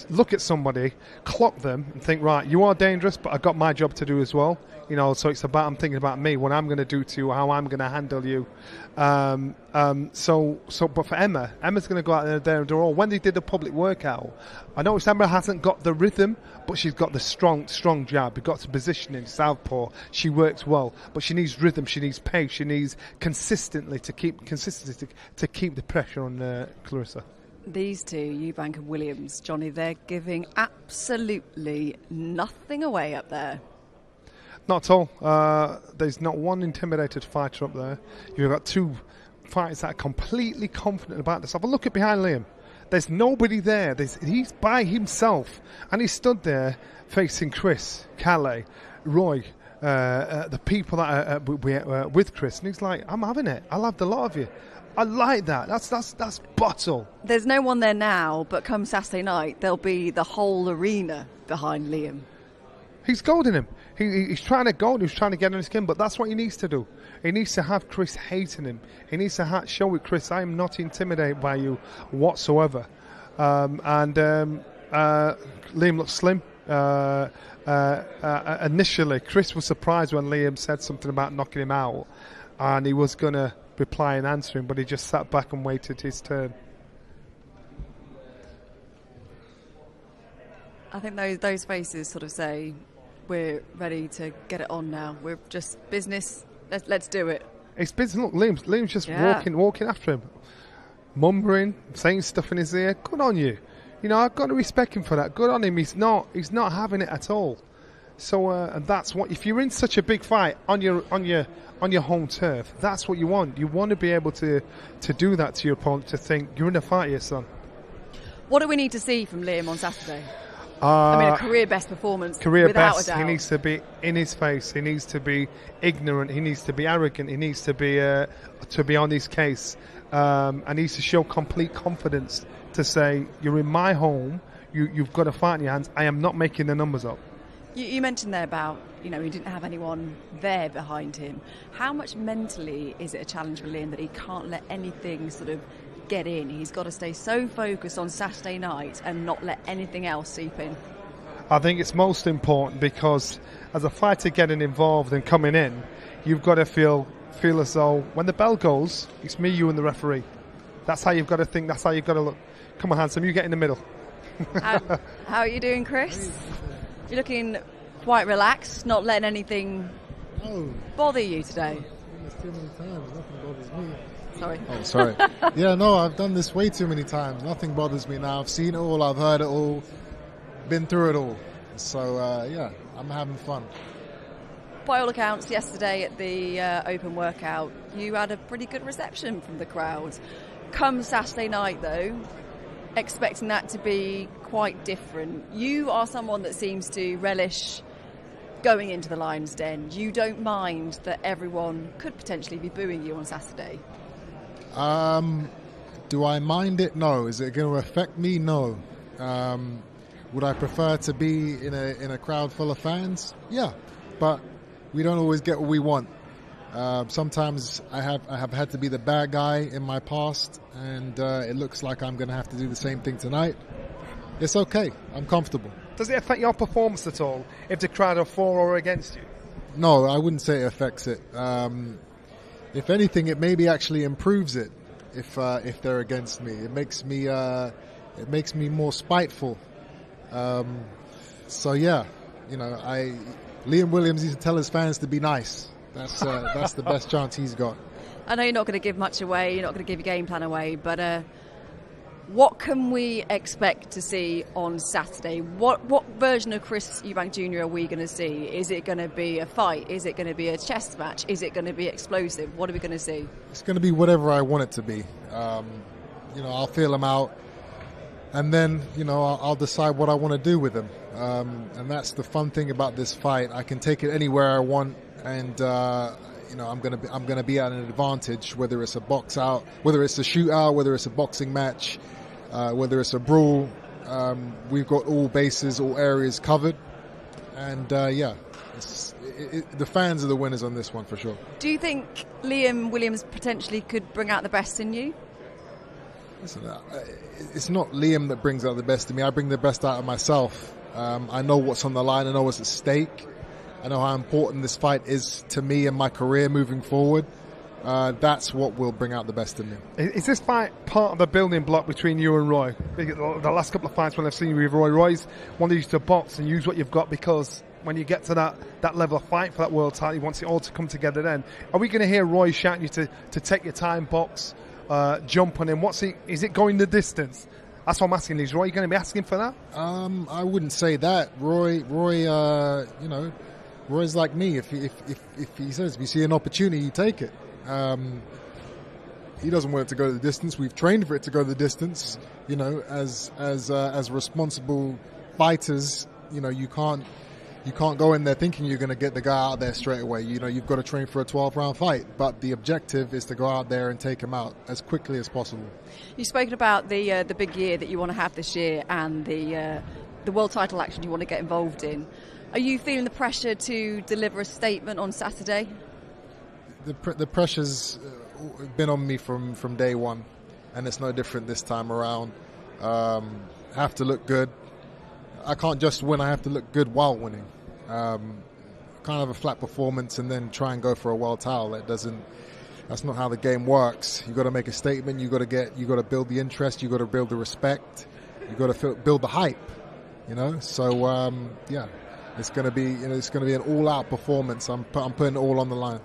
look at somebody, clock them, and think, right, you are dangerous, but I've got my job to do as well. You know, so I'm thinking about me, what I'm going to do to you, how I'm going to handle you. But for Emma's going to go out there and do all. When they did the public workout, I noticed Emma hasn't got the rhythm, but she's got the strong jab. You've got to position in southpaw. She works well, but she needs rhythm. She needs pace. She needs consistency to keep the pressure on Clarissa. These two, Eubank and Williams, Johnny, they're giving absolutely nothing away up there. Not at all. There's not one intimidated fighter up there. You've got two fighters that are completely confident about this. Have a look at behind Liam. There's nobody there. He's by himself, and he stood there facing Chris, Calais, Roy, the people that are with Chris, and he's like, "I'm having it. I'll have the lot of you." I like that. That's bottle. There's no one there now, but come Saturday night, there'll be the whole arena behind Liam. He's goading him. He's trying to goad him. He's trying to get on his skin, but that's what he needs to do. He needs to have Chris hating him. He needs to show with Chris, I am not intimidated by you whatsoever. Liam looks slim. Initially, Chris was surprised when Liam said something about knocking him out, and he was going to reply and answer him, but he just sat back and waited his turn. I think those faces sort of say, we're ready to get it on now. We're just business. Let's do it. It's business. Look, Liam's just walking after him, mumbling, saying stuff in his ear. Good on you. You know, I've got to respect him for that. Good on him. He's not having it at all. So, and that's what, if you're in such a big fight on your home turf, that's what you want. You want to be able to do that to your opponent, to think you're in a fight here, son. What do we need to see from Liam on Saturday? A career best performance, without a doubt. He needs to be in his face. He needs to be ignorant. He needs to be arrogant. He needs to be on his case. And needs to show complete confidence to say, you're in my home. You've got a fight in your hands. I am not making the numbers up. You mentioned there about, he didn't have anyone there behind him. How much mentally is it a challenge for Liam that he can't let anything sort of get in? He's got to stay so focused on Saturday night and not let anything else seep in. I think it's most important because as a fighter getting involved and coming in, you've got to feel as though when the bell goes, it's me, you and the referee. That's how you've got to think. That's how you've got to look. Come on, handsome, you get in the middle. How are you doing, Chris? You're looking quite relaxed, not letting anything bother you today. Too many times, nothing bothers me. Sorry. Oh, sorry. Yeah, no, I've done this way too many times. Nothing bothers me now. I've seen it all, I've heard it all, been through it all. So, I'm having fun. By all accounts, yesterday at the open workout, you had a pretty good reception from the crowd. Come Saturday night, though, expecting that to be quite different. You are someone that seems to relish going into the Lion's Den. You don't mind that everyone could potentially be booing you on Saturday. Do I mind it? No. Is it going to affect me? No. Would I prefer to be in a crowd full of fans? Yeah, but we don't always get what we want. Sometimes I have had to be the bad guy in my past, and it looks like I'm going to have to do the same thing tonight. It's okay. I'm comfortable. Does it affect your performance at all if the crowd are for or against you? No, I wouldn't say it affects it. If anything, it maybe actually improves it. If they're against me, it makes me more spiteful. So yeah, Liam Williams used to tell his fans to be nice. That's the best chance he's got. I know you're not going to give much away. You're not going to give your game plan away, but What can we expect to see on Saturday? What version of Chris Eubank Jr. are we going to see? Is it going to be a fight? Is it going to be a chess match? Is it going to be explosive? What are we going to see? It's going to be whatever I want it to be. I'll feel him out, and then I'll decide what I want to do with him. And that's the fun thing about this fight. I can take it anywhere I want, and I'm going to be at an advantage, whether it's a box out, whether it's a shootout, whether it's a boxing match, whether it's a brawl. We've got all bases, all areas covered, and the fans are the winners on this one for sure. Do you think Liam Williams potentially could bring out the best in you? Listen, it's not Liam that brings out the best in me. I bring the best out of myself. I know what's on the line. I know what's at stake. I know how important this fight is to me and my career moving forward. That's what will bring out the best in me. Is this fight part of the building block between you and Roy? The last couple of fights when I've seen you with Roy's wanted you to box and use what you've got, because when you get to that level of fight for that world title, he wants it all to come together then. Are we going to hear Roy shouting you to take your time, box, jump on him? Is it going the distance? That's what I'm asking. Is Roy going to be asking for that? I wouldn't say that. Roy, Roy's like me. If he says, if you see an opportunity, you take it. He doesn't want it to go the distance. We've trained for it to go the distance. As responsible fighters, you can't go in there thinking you're going to get the guy out there straight away. You've got to train for a 12-round fight. But the objective is to go out there and take him out as quickly as possible. You've spoken about the big year that you want to have this year and the world title action you want to get involved in. Are you feeling the pressure to deliver a statement on Saturday? The pressure's been on me from day one, and it's no different this time around. Have to look good. I can't just win, I have to look good while winning. Can't have a flat performance and then try and go for a world title. That's not how the game works. You've got to make a statement, you've got to build the interest, you've got to build the respect, you've got to build the hype. So it's going to be an all-out performance. I'm putting it all on the line.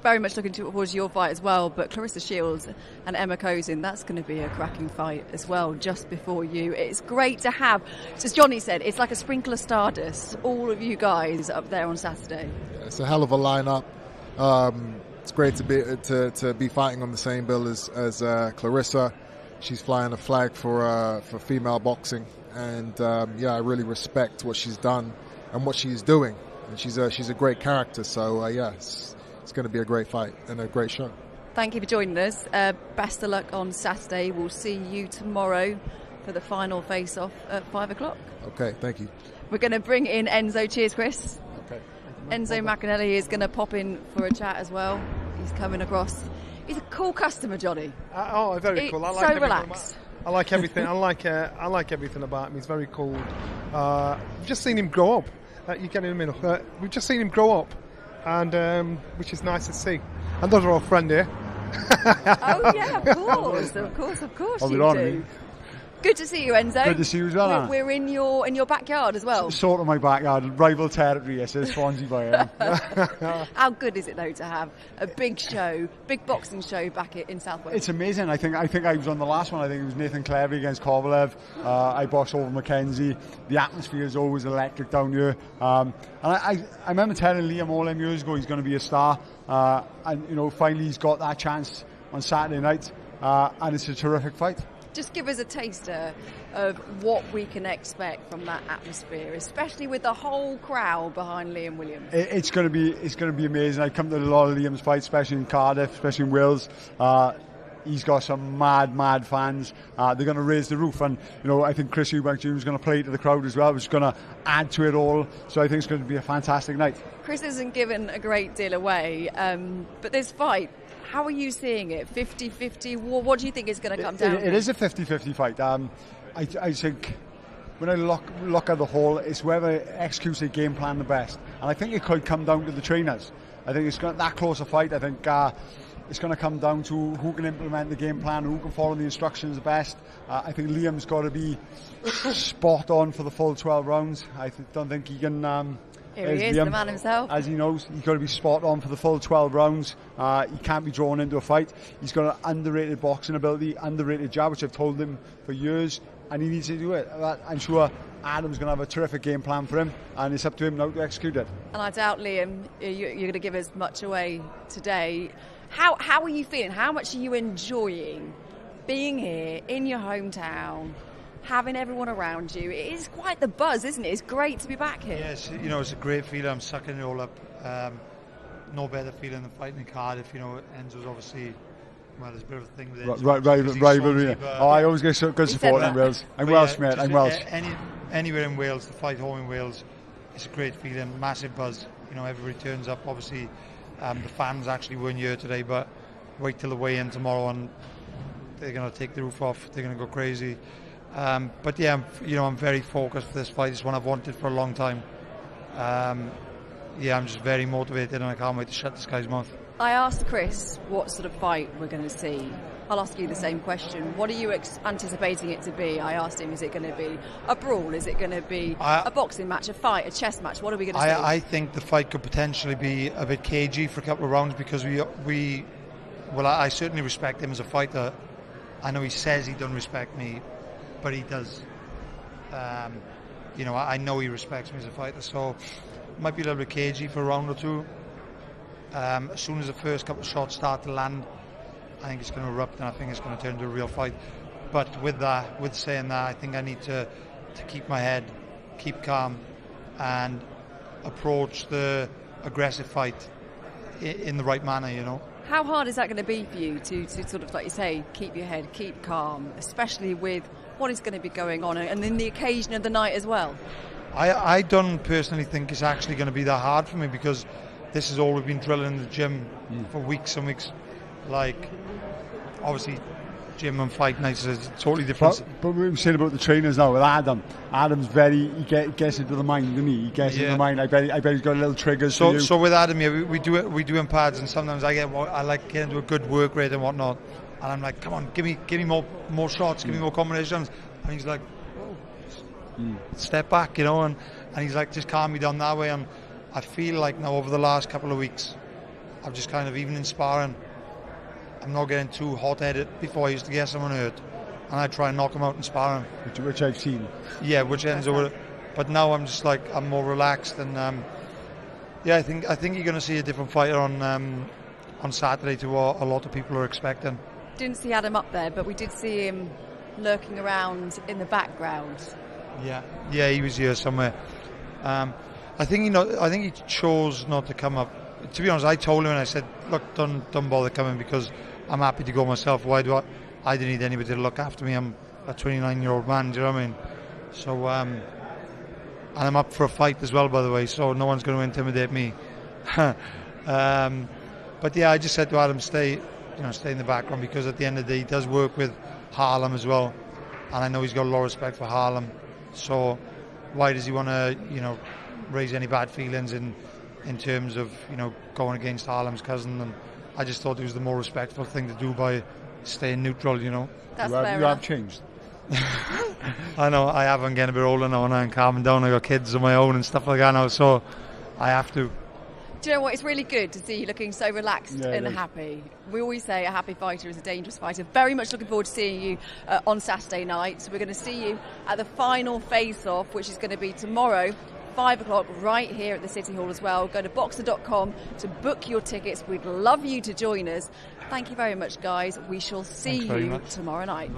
Very much looking towards your fight as well, but Clarissa Shields and Emma Kozin, that's going to be a cracking fight as well just before you. It's great to have, as Johnny said, it's like a sprinkle of stardust, all of you guys up there on Saturday. Yeah, it's a hell of a lineup. It's great to be fighting on the same bill as Clarissa. She's flying a flag for female boxing, and I really respect what she's done and what she's doing. And she's a great character. So it's going to be a great fight and a great show. Thank you for joining us. Best of luck on Saturday. We'll see you tomorrow for the final face-off at 5 o'clock. Okay, thank you. We're going to bring in Enzo. Cheers, Chris. Okay. Enzo McAnally is going to pop in for a chat as well. He's coming across. He's a cool customer, Johnny. Very cool. I like so relaxed. I like everything. I like everything about him. He's very cool. We've just seen him grow up. You get in the middle. We've just seen him grow up, and which is nice to see. And those are our friend here. Oh yeah, of course you do. Good to see you, Enzo. Good to see you as well. We're in your backyard as well. Sort of my backyard, rival territory. Yes, it's Swansea by How good is it though to have a big show, big boxing show back in South Wales? It's amazing. I think I was on the last one. I think it was Nathan Cleverly against Kovalev. I boxed over Mackenzie. The atmosphere is always electric down here. And I remember telling Liam all them years ago he's going to be a star. And finally he's got that chance on Saturday night. And it's a terrific fight. Just give us a taster of what we can expect from that atmosphere, especially with the whole crowd behind Liam Williams. It's going to be amazing. I come to a lot of Liam's fights, especially in Cardiff, especially in Wales. He's got some mad fans. They're going to raise the roof, and I think Chris Eubank Jr is going to play to the crowd as well, which is going to add to it all. So I think it's going to be a fantastic night. Chris hasn't given a great deal away, but this fight, how are you seeing it? 50-50? What do you think is going to come down? It is a 50-50 fight. I think when I look at the whole, it's whoever executes a game plan the best. And I think it could come down to the trainers. I think it's that close a fight. I think it's going to come down to who can implement the game plan, who can follow the instructions the best. I think Liam's got to be spot on for the full 12 rounds. I don't think he can Here he is, the man himself. As he knows, he's got to be spot on for the full 12 rounds. He can't be drawn into a fight. He's got an underrated boxing ability, underrated jab, which I've told him for years, and he needs to do it. I'm sure Adam's going to have a terrific game plan for him, and it's up to him now to execute it. And I doubt, Liam, you're going to give as much away today. How are you feeling? How much are you enjoying being here in your hometown, having everyone around you? It is quite the buzz, isn't it? It's great to be back here. Yes, it's a great feeling. I'm sucking it all up. No better feeling than fighting in Cardiff. Enzo's obviously, there's a bit of a thing with it. Rivalry. I always get good support in Wales. I'm Welsh, mate. I'm Welsh. Anywhere in Wales, to fight home in Wales, it's a great feeling. Massive buzz. Everybody turns up. Obviously, the fans actually weren't here today, but wait till the weigh-in tomorrow and they're going to take the roof off. They're going to go crazy. But yeah, I'm very focused for this fight. It's one I've wanted for a long time. I'm just very motivated and I can't wait to shut this guy's mouth. I asked Chris what sort of fight we're going to see. I'll ask you the same question. What are you anticipating it to be? I asked him, is it going to be a brawl? Is it going to be a boxing match, a fight, a chess match? What are we going to see? I think the fight could potentially be a bit cagey for a couple of rounds because I certainly respect him as a fighter. I know he says he doesn't respect me, but he does. I know he respects me as a fighter, so it might be a little bit cagey for a round or two. As soon as the first couple of shots start to land, I think it's going to erupt and I think it's going to turn into a real fight. But with saying that, I think I need to keep my head, keep calm, and approach the aggressive fight in the right manner, How hard is that going to be for you to sort of, like you say, keep your head, keep calm, especially with what is going to be going on and then the occasion of the night as well? I don't personally think it's actually going to be that hard for me because this is all we've been drilling in the gym for weeks and weeks. Like, obviously, gym and fight nights is totally different. But we were saying about the trainers now with Adam. Adam's he gets into the mind, doesn't he? He gets into the mind. I bet he's got little triggers. So with Adam, we do it in pads, and sometimes I like getting into a good work rate and whatnot. And I'm like, come on, give me more shots, give me more combinations. And he's like, whoa, step back, and he's like, just calm me down that way. And I feel like now over the last couple of weeks, I've just kind of, even in sparring, I'm not getting too hot-headed. Before I used to get someone hurt, and I try and knock them out in sparring. Which I've seen. Yeah, which ends over. But now I'm just like, I'm more relaxed, and I think you're going to see a different fighter on Saturday to what a lot of people are expecting. Didn't see Adam up there, but we did see him lurking around in the background. Yeah, he was here somewhere. I think he chose not to come up. To be honest, I told him and I said, look, don't bother coming because I'm happy to go myself. Why do I don't need anybody to look after me. I'm a 29-year-old man, do you know what I mean? So, and I'm up for a fight as well, by the way, so no one's going to intimidate me. But yeah, I just said to Adam, stay in the background because at the end of the day, he does work with Harlem as well. And I know he's got a lot of respect for Harlem. So why does he want to, raise any bad feelings in terms of, going against Harlem's cousin? And I just thought it was the more respectful thing to do by staying neutral, That's you have changed. I know, I have. I'm getting a bit older now and I'm calming down. I got kids of my own and stuff like that now, so I have to. Do you know what? It's really good to see you looking so relaxed and happy. We always say a happy fighter is a dangerous fighter. Very much looking forward to seeing you on Saturday night. So we're going to see you at the final face-off, which is going to be tomorrow, 5 o'clock, right here at the City Hall as well. Go to boxer.com to book your tickets. We'd love you to join us. Thank you very much, guys. We shall see you tomorrow night.